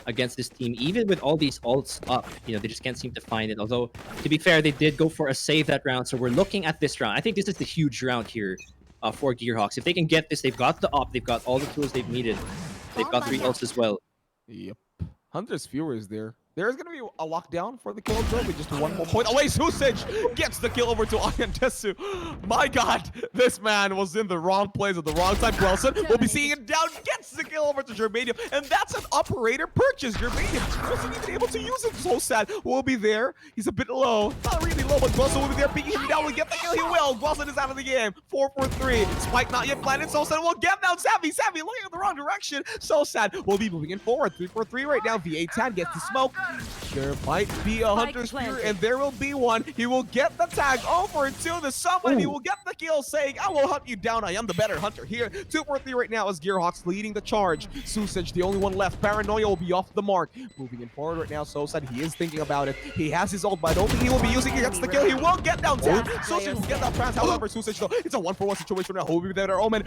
against this team, even with all these ults up. They just can't seem to find it. Although, to be fair, they did go for a save that round, so we're looking at this round. I think this is the huge round here for Gearhawks. If they can get this, they've got the op, they've got all the tools they've needed. They've got 3 ults as well.
Yep. Hunter's Fury is there. There's going to be a lockdown for the kill zone with just one more point away. Susage gets the kill over to Ian Desu. My God, this man was in the wrong place at the wrong time. Gwelson will be seeing it down, gets the kill over to Germanium, and that's an operator purchase. Germanium wasn't even able to use it. So sad. Will be there. He's a bit low. Not really low, but Gwelson will be there. Picking him down. Will get the kill. He will. Gwelson is out of the game. 4-4-3. Spike not yet planted. So sad will get down. Savvy looking in the wrong direction. So sad. We'll be moving in forward. 3-4-3 right now. V8-10 gets the smoke. There might be a Hunter's Spear, and there will be one. He will get the tag over to the someone. He will get the kill, saying, I will hunt you down. I am the better hunter here. 2-4-3 right now as Gearhawks leading the charge. Susage, the only one left. Paranoia will be off the mark. Moving in forward right now. So sad he is thinking about it. He has his ult, but I don't think he will be using it. He gets the kill. He will get down. Susage will get that France. However, Susage, though, it's a 1-for-1 situation now. Who will be there? Omen.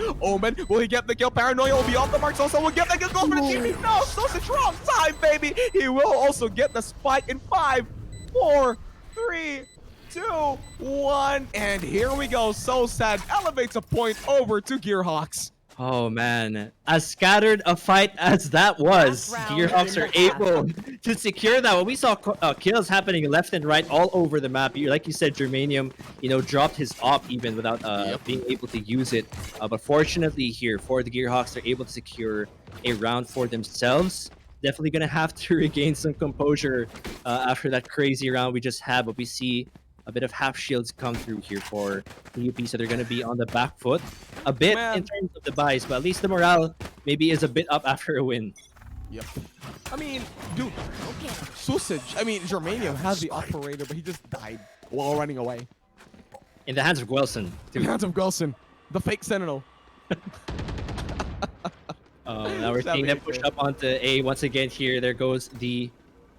Will he get the kill? Paranoia will be off the mark. So will get the kill. Goes for the TP. No, Susage, wrong time, baby. He will also get the spike in 5, 4, 3, 2, 1, and here we go. So sad elevates a point over to Gearhawks.
Oh man, as scattered a fight as that was, Gearhawks are able to secure that one. We saw kills happening left and right all over the map. Like you said, Germanium, dropped his op even without being able to use it. But fortunately here for the Gearhawks, they're able to secure a round for themselves. Definitely gonna have to regain some composure after that crazy round we just had, but we see a bit of half shields come through here for the UP, so they're gonna be on the back foot a bit in terms of the buys, but at least the morale maybe is a bit up after a win.
Yep. I mean, dude, Susage, Germanium has the operator, but he just died while running away.
In the hands of Gwelson, too.
In the hands of Gwelson, the fake Sentinel.
Now we're seeing them push up onto A once again here. There goes the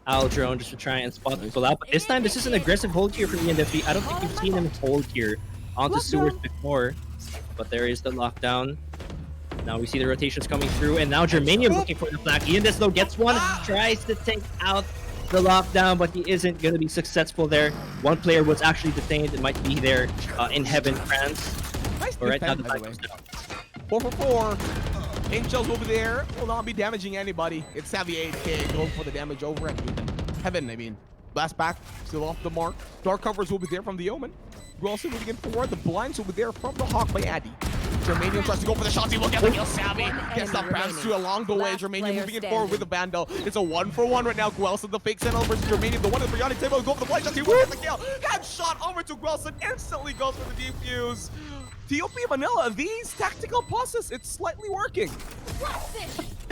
Owl drone just to try and spot people out. But this time, this is an aggressive hold here from ENFP. I don't think we've seen him hold here onto sewers before. But there is the lockdown. Now we see the rotations coming through. And now Germanium looking for the flag. Ian though gets one. Tries to take out the lockdown, but he isn't going to be successful there. One player was actually detained. It might be there in Heaven, France.
Nice
but right now the
defend,
flag goes down.
4-for-4. Angels will be there. Will not be damaging anybody. It's Savvy 8K going for the damage over at Heaven, Blast back. Still off the mark. Dark covers will be there from the Omen. We're also moving in forward. The blinds will be there from the Hawk by Addy. Germanium tries to go for the shots. He will get the kill. Savvy gets the rounds to along the way. Germanium moving in forward with the Vandal. It's a 1-for-1 right now. Gwelson, the fake Sentinel versus Germanium. The one at the Bionic table will go for the blind shots. He will get the kill. Headshot over to Gwelson. Instantly goes for the defuse. TOP Manila, these tactical pauses, it's slightly working.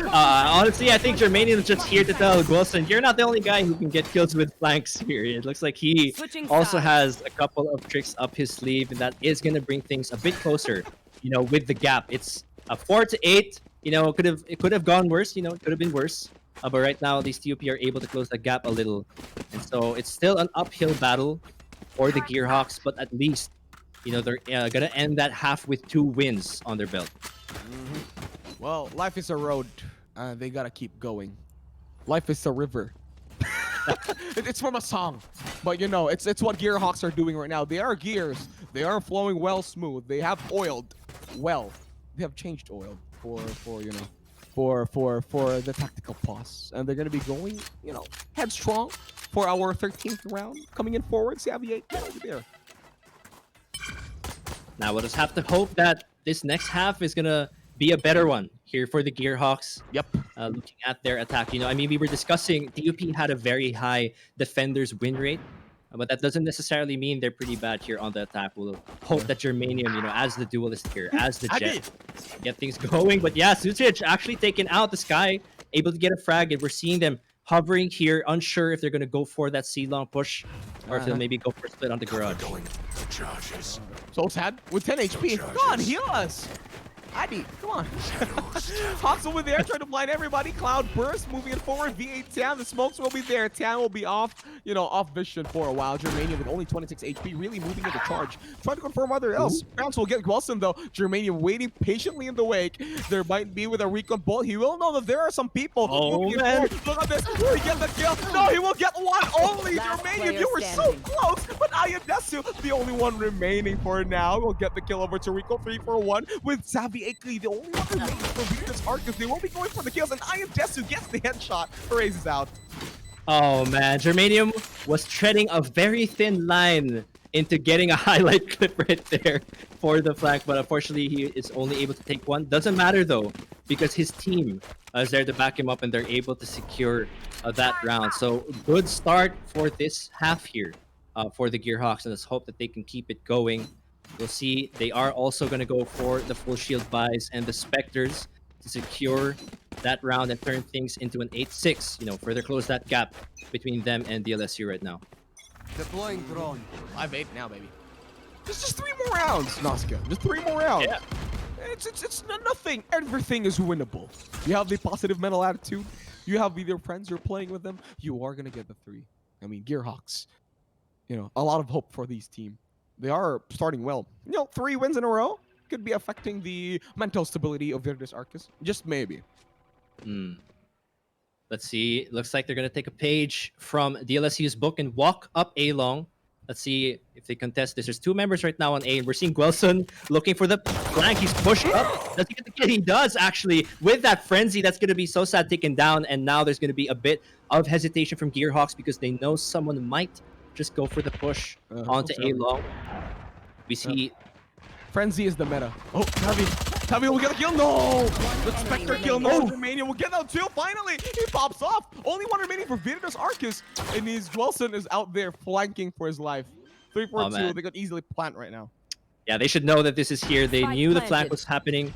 Honestly, I think Germanium is just here to tell Gwelson, you're not the only guy who can get kills with flanks here. It looks like he also has a couple of tricks up his sleeve, and that is going to bring things a bit closer, with the gap. It's a 4-8, it could have gone worse, it could have been worse. But right now, these TOP are able to close the gap a little. And so it's still an uphill battle for the Gearhawks, but at least they're gonna end that half with 2 wins on their belt.
Well, life is a road. They gotta keep going. Life is a river. It's from a song, but it's what Gearhawks are doing right now. They are gears. They are flowing well, smooth. They have oiled well. They have changed oil for the tactical pause, and they're gonna be going headstrong for our 13th round. Coming in forward, Savvy 8 over there.
Now we'll just have to hope that this next half is gonna be a better one here for the Gearhawks.
Yep.
Looking at their attack, we were discussing DUP had a very high defenders win rate, but that doesn't necessarily mean they're pretty bad here on the attack. We'll hope that Germanium, as the duelist here, as the Jet, get things going. But yeah, Susage actually taking out the Sky, able to get a frag, and we're seeing them hovering here, unsure if they're gonna go for that C-long push or if they'll maybe go for a split on the garage.
So sad with 10 HP. Come on, heal us. Addy, come on. Hawks over there trying to blind everybody. Cloud burst moving it forward. V8 Tan, the smokes will be there. Tan will be off, off vision for a while. Germanium with only 26 HP, really moving into charge. Trying to confirm other else. France will get Gwelson though. Germanium waiting patiently in the wake. There might be with a recon bolt. He will know that there are some people moving forward. Look at this. Will he get the kill? No, he will get one only. Germanium, you were so close. But Ayadesu, the only one remaining for now, will get the kill over to Rico 3-for-1 with Savvy Akeley, the only one remaining for Venus Arcus. They will be going for the kills, and Ayadesu gets the headshot. Raze is out.
Oh man, Germanium was treading a very thin line into getting a highlight clip right there for the flag, but unfortunately he is only able to take one. Doesn't matter though, because his team is there to back him up and they're able to secure that round. So good start for this half here for the Gearhawks, and let's hope that they can keep it going. We'll see. They are also going to go for the full shield buys and the Spectres to secure that round and turn things into an 8-6. You know, further close that gap between them and DLSU right now.
Deploying drone. 5-8 now, baby. Just 3 more rounds, Nazca. Just 3 more rounds.
Yeah.
It's nothing. Everything is winnable. You have the positive mental attitude. You have either friends you're playing with them. You are gonna get the 3. I mean, Gearhawks. You know, a lot of hope for these team. They are starting well. You know, 3 wins in a row could be affecting the mental stability of Virtus Arcus. Just maybe.
Let's see. Looks like they're going to take a page from DLSU's book and walk up A long. Let's see if they contest this. There's 2 members right now on A, and we're seeing Gwelson looking for the flank. He's pushed up. Does he get the kill? He does, actually. With that frenzy, that's going to be so sad taken down, and now there's going to be a bit of hesitation from Gearhawks because they know someone might just go for the push onto A long. We see...
Frenzy is the meta. Oh, Tavi will get a kill. No! The Spectre kill. No, Germania will get out too. Finally, he pops off. Only 1 remaining for Virtus Arcus. And his Gwelson is out there flanking for his life. 3-4-2. They could easily plant right now.
Yeah, they should know that this is here. They
Spike
knew the
planted.
flank was happening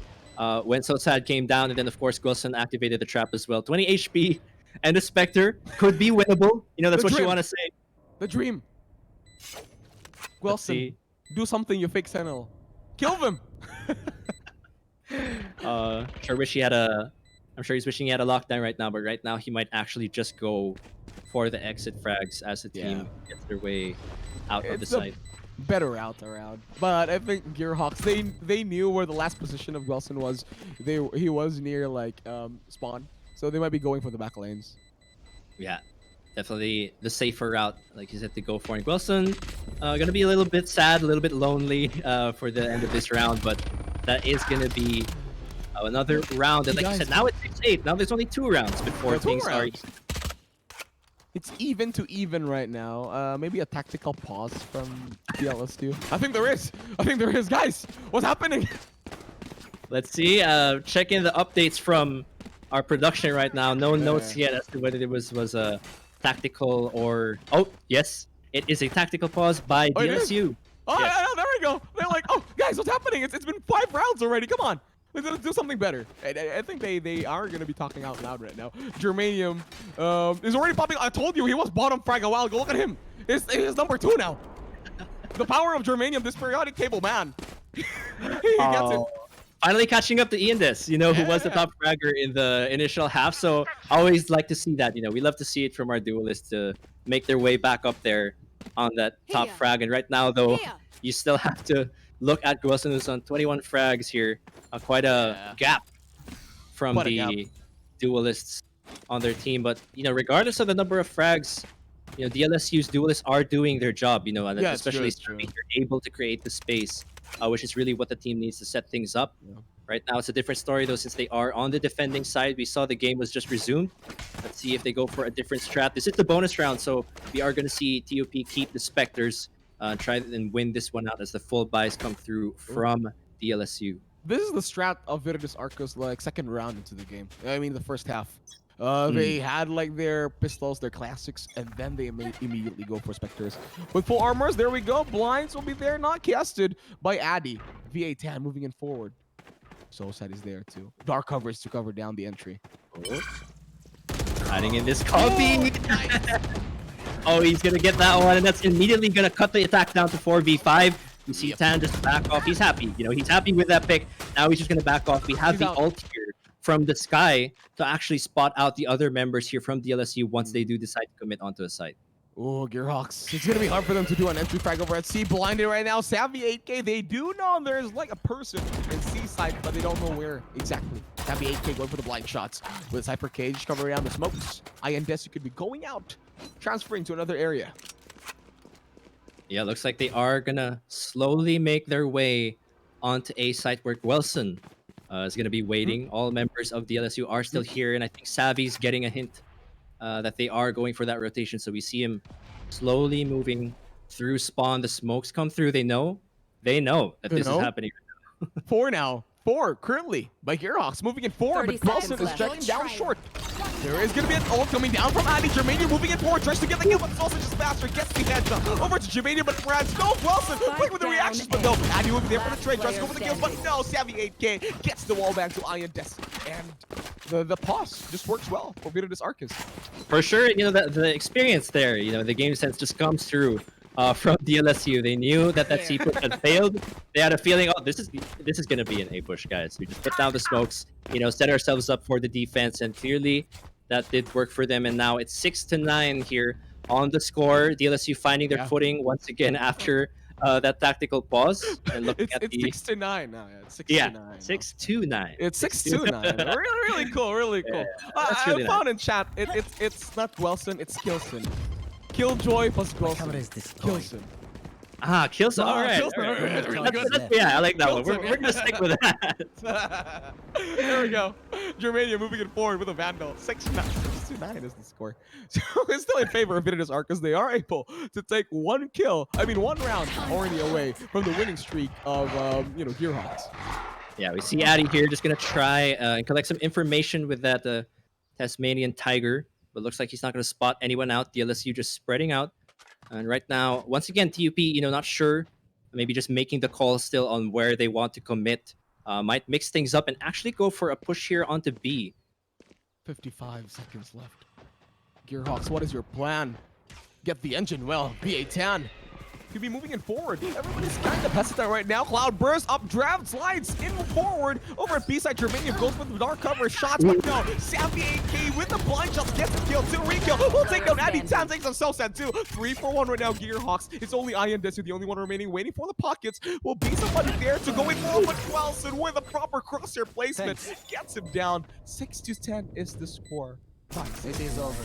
when So Sad came down. And then, of course, Gwelson activated the trap as well. 20 HP. And the Spectre could be winnable. You know, that's
The
what you
dream.
want to say.
The dream.
Let's
Gwelson,
see.
do something, you fake Sentinel. Kill them.
Sure wish he had a... I'm sure he's wishing he had a lockdown right now, but right now he might actually just go for the exit frags as the team gets their way out of the
It's a
site.
better route around. But I think Gearhawks, they knew where the last position of Gwelson was. He was near like spawn. So they might be going for the back lanes.
Yeah, definitely the safer route, like you said, to go for. And Gwelson, gonna be a little bit sad, a little bit lonely for the end of this round, but that is gonna be another round. And like you said, now it's 6-8. Now there's only 2 rounds before things are...
It's even to even right now. Maybe a tactical pause from DLSU. I think there is. Guys, what's happening?
Let's see. Check in the updates from our production right now. No notes yet as to whether it was a tactical or... Oh, yes. It is a tactical pause by DLSU.
Oh,
Yes.
yeah, there we go. They're like, oh, guys, what's happening? It's been 5 rounds already. Come on. Let's do something better. I think they are going to be talking out loud right now. Germanium is already popping. I told you, he was bottom frag a while ago. Look at him. He's number 2 now. The power of Germanium, this periodic table, man. He gets it.
Finally catching up to Ian Des, you know, who was the top fragger in the initial half. So I always like to see that. You know, we love to see it from our duelists to make their way back up there on that top frag. And right now, though, you still have to look at Gwelson, who's on 21 frags here. Quite a gap from the duelists on their team. But, you know, regardless of the number of frags, you know, DLSU's duelists are doing their job, you know, and especially they're able to create the space, which is really what the team needs to set things up. Right now, it's a different story, though, since they are on the defending side. We saw the game was just resumed. Let's see if they go for a different strat. This is the bonus round, so we are going to see TUP keep the Spectres, try and win this one out as the full buys come through from DLSU.
This is the strat of Virtus Arcus, like, second round into the game. I mean, the first half. They had, like, their pistols, their classics, and then they immediately go for Spectres. With full armors, there we go. Blinds will be there, not casted by Addy. VA-10 moving in forward. So Sad is there, too. Dark covers to cover down the entry.
Hiding in this copy. Oh, he's going to get that one, and that's immediately going to cut the attack down to 4v5. You see Tan just back off. He's happy. You know, he's happy with that pick. Now he's just going to back off. We have the ult here from the sky to actually spot out the other members here from DLSU once they do decide to commit onto a site.
Oh, Gearhawks. It's going to be hard for them to do an entry frag over at C. Blinded right now. Savvy 8K. They do know there's like a person in C side, but they don't know where exactly. Savvy 8K going for the blind shots. With Cypher Cage covering around the smokes. Ian Desu could be going out, transferring to another area.
Yeah, looks like they are going to slowly make their way onto a site where Gwelson is going to be waiting. All members of DLSU are still here, and I think Savvy's getting a hint that they are going for that rotation. So we see him slowly moving through spawn. The smokes come through. They know that this is happening.
4 now. 4 currently by Gearhawks moving it forward,
30
but Wilson
seconds
is
left.
checking down short. There is going to be an ult coming down from Addy. Germania moving it forward, tries to get the kill, but it's also just faster. Gets the headshot over to Germania, but Franz, no, Wilson, quick with the reactions, but no, Addy will be there for the trade, tries to go for the kill, but no, Savvy 8K gets the wall back to Iron Desk, and the pause just works well for Virtus Arcus.
For sure, the experience there, the game sense just comes through from DLSU. They knew that C push had failed. They had a feeling, oh, this is gonna be an A push, guys. We just put down the smokes, set ourselves up for the defense, and clearly that did work for them. And now it's 6-9 here on the score. DLSU finding their footing once again after that tactical pause. And looking
It's
at the
6-9 now. Yeah, it's 6-9.
yeah,
now.
6-2-9.
It's 6-2-9. Really cool. Really cool.
that's
I
really
found in chat. It's not Wilson. It's Kilson. Killjoy plus Wilson. Kilson.
Ah, Kilson. All right.
Kilson.
All right.
Really good.
Yeah, I like that one.
Kilson,
We're gonna stick with that.
There we go. Germania moving it forward with a Vandal. 6-9 is the score. So it's still in favor of Virtus Arcus. They are able to take one round already away from the winning streak of Gearhawks.
Yeah, we see Addy here just gonna try and collect some information with that Tasmanian Tiger, but looks like he's not gonna spot anyone out. DLSU just spreading out, and right now, once again, TUP, not sure, maybe just making the call still on where they want to commit. Might mix things up and actually go for a push here onto B.
55 seconds left. Gearhawks, what is your plan? Get the engine well. BA10. Could be moving it forward. Everybody's kind of hesitant right now. Cloud burst up, draft slides in forward. Over at B-side, Germania goes with the dark cover shots, but no. Savvy 8K with the blind shots gets the kill. 2 rekill. We'll take down Addy. 10 takes on so sad too. 3-for-1 right now, Gearhawks. It's only Ian Desu, the only one remaining, waiting for the pockets. Will be somebody there to go in forward, but Wilson with a proper crosshair placement gets him down. 6-10 is the score.
It is over.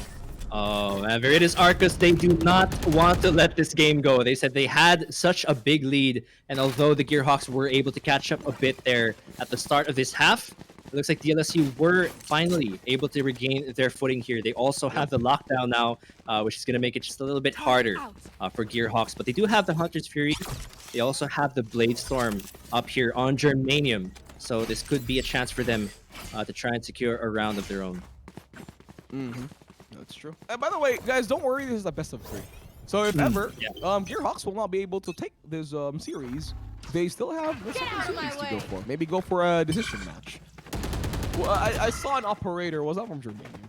Oh man, Virtus Arcus, they do not want to let this game go. They said they had such a big lead, and although the Gearhawks were able to catch up a bit there at the start of this half, it looks like DLSU were finally able to regain their footing here. They also have the lockdown now, which is going to make it just a little bit harder for Gearhawks. But they do have the Hunter's Fury. They also have the Blade Storm up here on Germanium. So this could be a chance for them to try and secure a round of their own.
That's true. And by the way, guys, don't worry. This is the best of 3. So if ever, Gearhawks will not be able to take this series, they still have the second series to go for. Maybe go for a decision match. Well, I saw an operator. Was that from Germanium?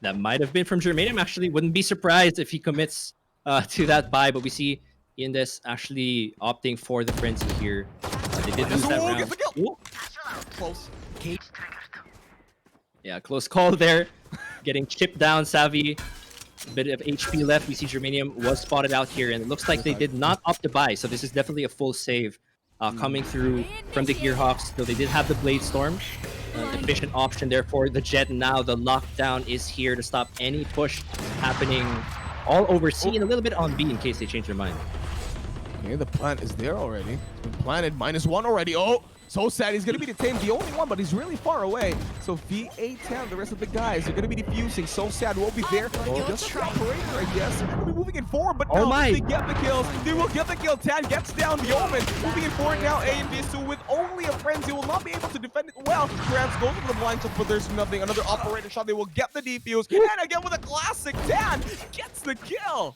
That might have been from Germanium. Actually, wouldn't be surprised if he commits to that buy. But we see Indes actually opting for the frenzy here. They did lose that round.
Get the kill. Close.
Yeah, close call there. Getting chipped down, Savvy. A bit of HP left. We see Germanium was spotted out here, and it looks like they did not opt to buy. So this is definitely a full save coming through from the Gearhawks. So they did have the Blade Storm. Efficient option there for the Jet. Now the lockdown is here to stop any push happening all over C and a little bit on B in case they change their mind.
Okay, the plant is there already. It's been planted. -1 already. Oh, so sad. He's going to be detained. The only one, but he's really far away. So VA10, the rest of the guys are going to be defusing. So sad won't be there. Just the operator, I guess. They're going to be moving it forward, but no, they get the kills. They will get the kill. Tan gets down the Omen. Moving it forward now. ANDSU with only a frenzy will not be able to defend it well. Grants goes for the blind shot, but there's nothing. Another operator shot. They will get the defuse. And again with a classic, Tan gets the kill.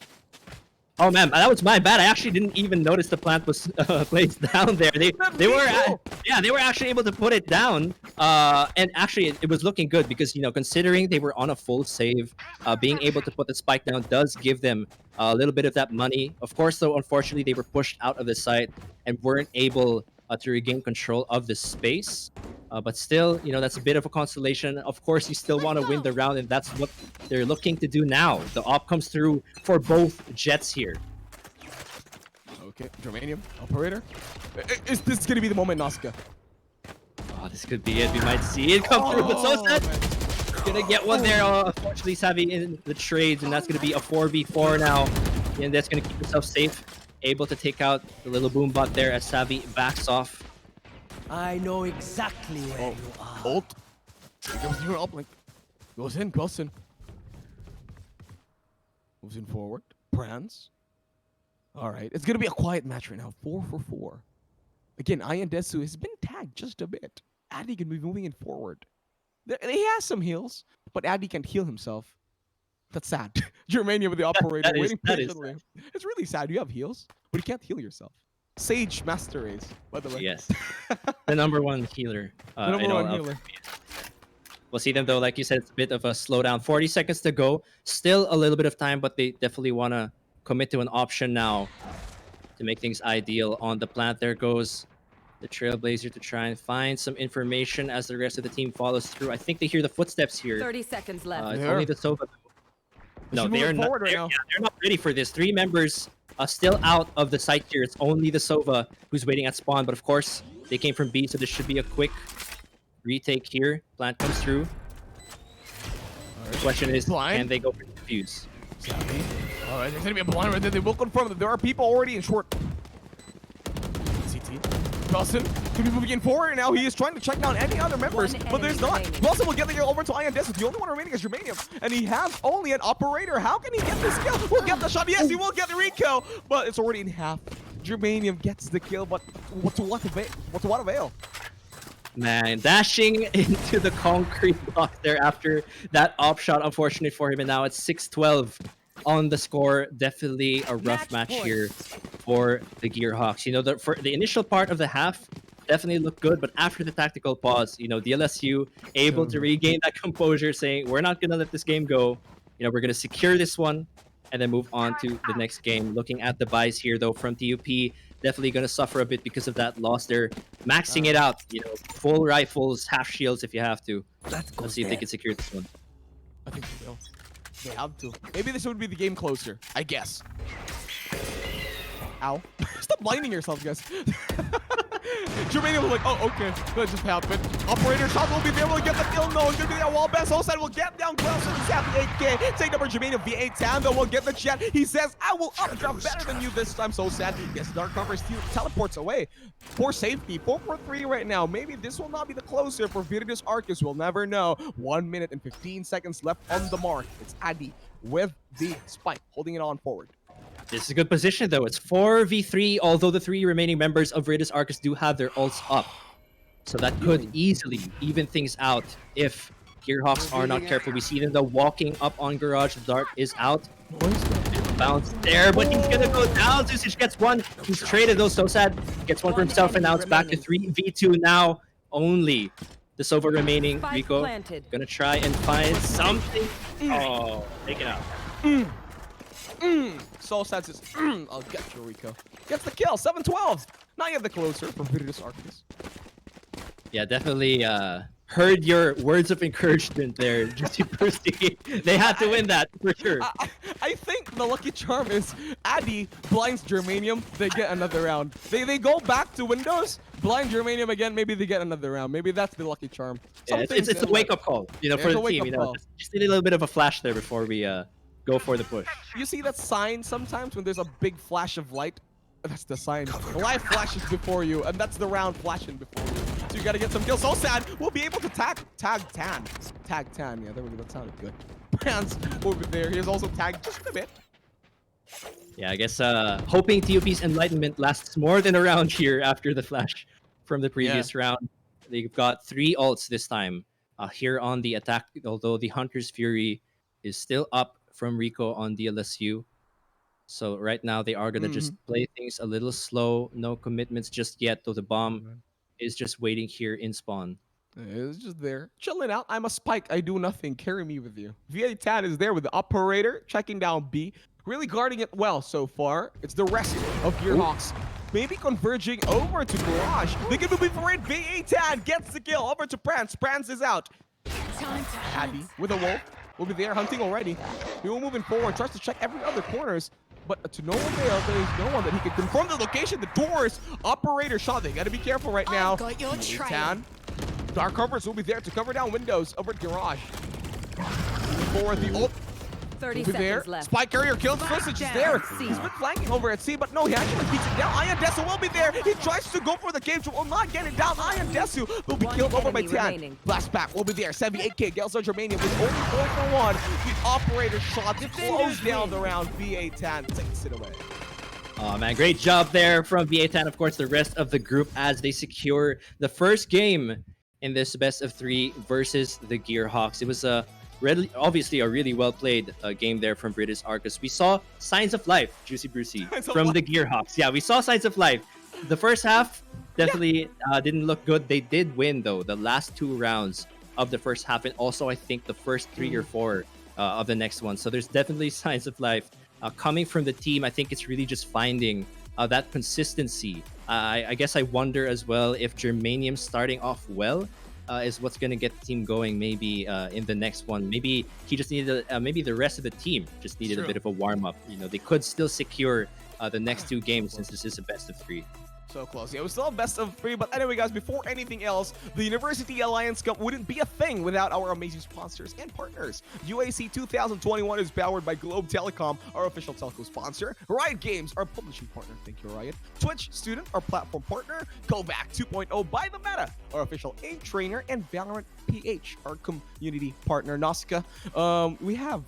Oh man, that was my bad. I actually didn't even notice the plant was placed down there. They were actually able to put it down. And actually it was looking good because considering they were on a full save, being able to put the spike down does give them a little bit of that money. Of course, though, unfortunately, they were pushed out of the site and weren't able to regain control of the space. But still, that's a bit of a consolation. Of course, you still want to win the round, and that's what they're looking to do now. The op comes through for both Jets here.
Okay, Germanium, operator. Is this going to be the moment, Nazca?
Oh, this could be it. We might see it come through, but so sad. Gonna get one there. Unfortunately, Savvy in the trades, and that's gonna be a 4v4 now. And that's gonna keep himself safe. Able to take out the little boom bot there as Savvy backs off.
I know exactly where you are.
Ult. Here comes your uplink. Goes in. Moves in forward. Prans. All right. It's going to be a quiet match right now. 4 for 4. Again, Ian Desu has been tagged just a bit. Addy can be moving in forward. He has some heals, but Addy can't heal himself. That's sad. Germania with the operator waiting patiently. It's really sad. You have heals, but you can't heal yourself. Sage Master Race, by the way.
Yes. The number one healer.
The number one healer.
We'll see them though, like you said, it's a bit of a slowdown. 40 seconds to go. Still a little bit of time, but they definitely want to commit to an option now to make things ideal on the plant. There goes the Trailblazer to try and find some information as the rest of the team follows through. I think they hear the footsteps here.
30 seconds left.
It's only the Sova. No, they're not, they're not ready for this. 3 members still out of the site here. It's only the Sova who's waiting at spawn. But of course, they came from B, so this should be a quick retake here. Plant comes through. The question is, can they go for the defuse?
All right, there's going to be a blind right there. They will confirm that there are people already in short. CT. Dawson could be moving in forward now. He is trying to check down any other members, but there's not. Dawson will get the kill over to Ian Desu. The only one remaining is Germanium, and he has only an operator. How can he get this kill? Will get the shot. Yes, he will get the Rico, but it's already in half. Germanium gets the kill, but to what avail?
Man, dashing into the concrete block there after that op shot, unfortunate for him, and now it's 6-12 on the score. Definitely a rough match here for the Gearhawks. You know, for the initial part of the half definitely looked good, but after the tactical pause, you know, DLSU able to regain that composure, saying we're not gonna let this game go. You know, we're gonna secure this one and then move on to the next game. Looking at the buys here though from TUP, definitely gonna suffer a bit because of that loss. They're maxing it out, you know, full rifles, half shields if you have to. Let's see if they can secure this one.
I think they will. They have to. Maybe this would be the game closer, I guess. Ow. Stop blinding yourself, guys. Germania was like, oh, okay. That just happened. Operator shot will be there. Will get the kill. No, it's going to be that wall best. Olsen will get down close to the 8K. Take number Germania V8 Tando will get the chat. He says, I will updraft better than you this time. So sad. Yes, Dark Cover still teleports away. For safety. 4 for 3 right now. Maybe this will not be the closer for Virtus Arcus. We'll never know. 1 minute and 15 seconds left on the mark. It's Addy with the spike, holding it on forward.
This is a good position though. It's 4v3, although the 3 remaining members of Virtus Arcus do have their ults up. So that could easily even things out if Gearhawks are not careful. We see them though walking up on Garage. The dart is out. Bounce there, but he's gonna go down. Zusich gets one. He's traded though, so sad. Gets one for himself, and now it's back to 3v2 now. Only the Sova remaining. Rico gonna try and find something. Oh, take it out.
So sad says, I'll get you, Rico. Gets the kill, 7-12. Now you have the closer for Virtus Arcus.
Yeah, definitely heard your words of encouragement there, Juicy Brucey. They had to win that, for sure.
I think the lucky charm is Addy blinds Germanium, they get another round. They go back to Windows, blind Germanium again, maybe they get another round. Maybe that's the lucky charm.
Yeah, it's a wake-up call, you know, for the team. You know, just need a little bit of a flash there before we go for the push.
You see that sign sometimes when there's a big flash of light? That's the sign. The light flashes before you, and that's the round flashing before you. So you gotta get some kills. So sad. We'll be able to tag Tan. Tag Tan. Yeah, there we go. That sounded good. Brands over there. He is also tagged just a bit.
Yeah, I guess hoping TUP's enlightenment lasts more than a round here after the flash from the previous round. They've got 3 ults this time here on the attack, although the Hunter's Fury is still up from Rico on DLSU. So right now they are gonna just play things a little slow, no commitments just yet, though the bomb is just waiting here in spawn.
It's just there, chilling out. I'm a spike, I do nothing, carry me with you. V8 Tan is there with the operator, checking down B, really guarding it well so far. It's the rest of Gearhawks. Maybe converging over to Garage. They can move for it. V8 Tan gets the kill over to Prance. Prance is out. Addy with a wolf. Will be there hunting already. He will moving forward, tries to check every other corners, but to no avail. There is no one that he can confirm the location. The doors, operator shot. They gotta be careful right now. Tan, Dark Covers will be there to cover down windows over at Garage. Forward the ult.
30
Will be there.
seconds left.
Spike carrier killed. Sausage is there. He's been flanking over at C, but no, he actually beats it down. Iron Desu will be there. He tries to go for the game, will not get it down. Iron Desu will be killed over by
enemy
Tian.
remaining.
Blast back will be there. 78k. Gelso Germania with only 4 for 1. The operator shot to close down the round. VA Tan takes it away.
Oh man, great job there from VA10. Of course, the rest of the group as they secure the first game in this best of 3 versus the Gearhawks. It was obviously a really well played game there from British Arcus. We saw signs of life, Juicy Brucey, from the Gearhawks. Yeah, we saw signs of life. The first half definitely didn't look good. They did win though the last 2 rounds of the first half, and also I think the first 3 or 4 of the next one. So there's definitely signs of life coming from the team. I think it's really just finding that consistency. I guess I wonder as well if Germanium starting off well is what's going to get the team going maybe in the next one. Maybe he just needed, maybe the rest of the team just needed a bit of a warm-up. You know, they could still secure the next 2 games since this is a best of 3.
So close. Yeah, it was still a best of 3, but anyway, guys, before anything else, the University Alliance Cup wouldn't be a thing without our amazing sponsors and partners. UAC 2021 is powered by Globe Telecom, our official telco sponsor. Riot Games, our publishing partner. Thank you, Riot. Twitch Student, our platform partner. Kovac 2.0 by the Meta, our official aim trainer, and Valorant PH, our community partner. Nausicaa, we have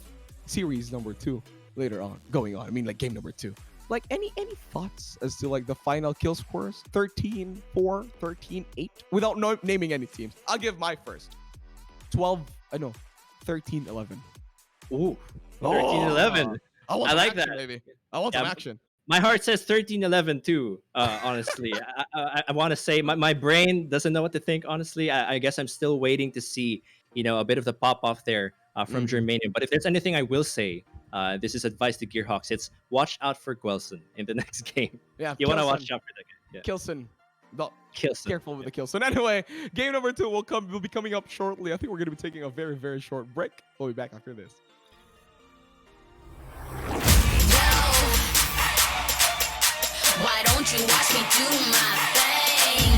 series number 2 later on, going on. I mean, like game number 2. Like, any thoughts as to like the final kill scores? 13-4, 13-8, without naming any teams. I'll give my first. 13-11.
Ooh, 13-11.
I want
I like
action,
that.
baby. I want some action.
My heart says 13-11 too, honestly. I want to say my brain doesn't know what to think, honestly. I guess I'm still waiting to see, you know, a bit of the pop-off there from Germanium. But if there's anything I will say, this is advice to Gearhawks. It's watch out for Gwelson in the next game.
Yeah,
you want to watch out for that game. Yeah.
Kilson.
Kilson.
Careful with the Kilson. Anyway, game number 2 will be coming up shortly. I think we're going to be taking a very, very short break. We'll be back after this.
Why don't you watch me do my thing?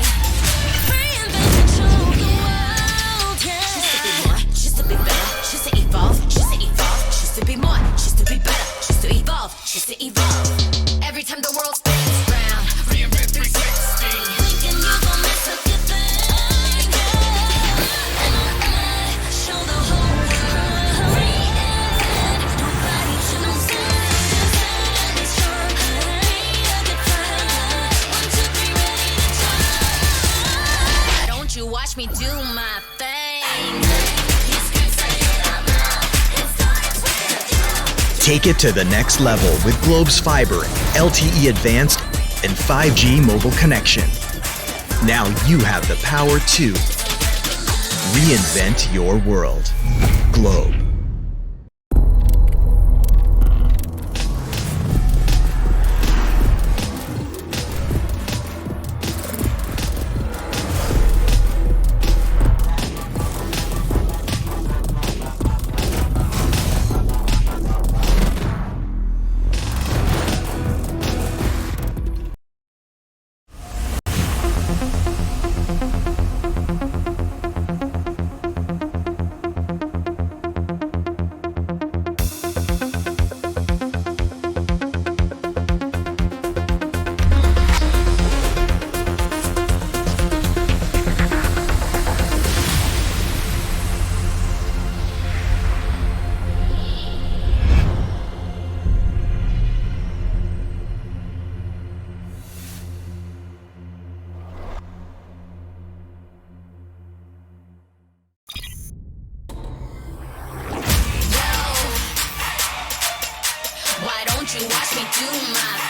Reinvent the world, yeah. Just to be more, just to be better, just to evolve, just to be more, just to be better, just to evolve, just to evolve. Every time the world spins round, reinvent 360. Thinking you gon' mess up your thing, yeah. And show the whole world. Reinvent, nobody to know stand is strong. Why don't you watch me do my thing?
Take it to the next level with Globe's fiber, LTE advanced, and 5G mobile connection. Now you have the power to reinvent your world. Globe.
Why don't you watch me do my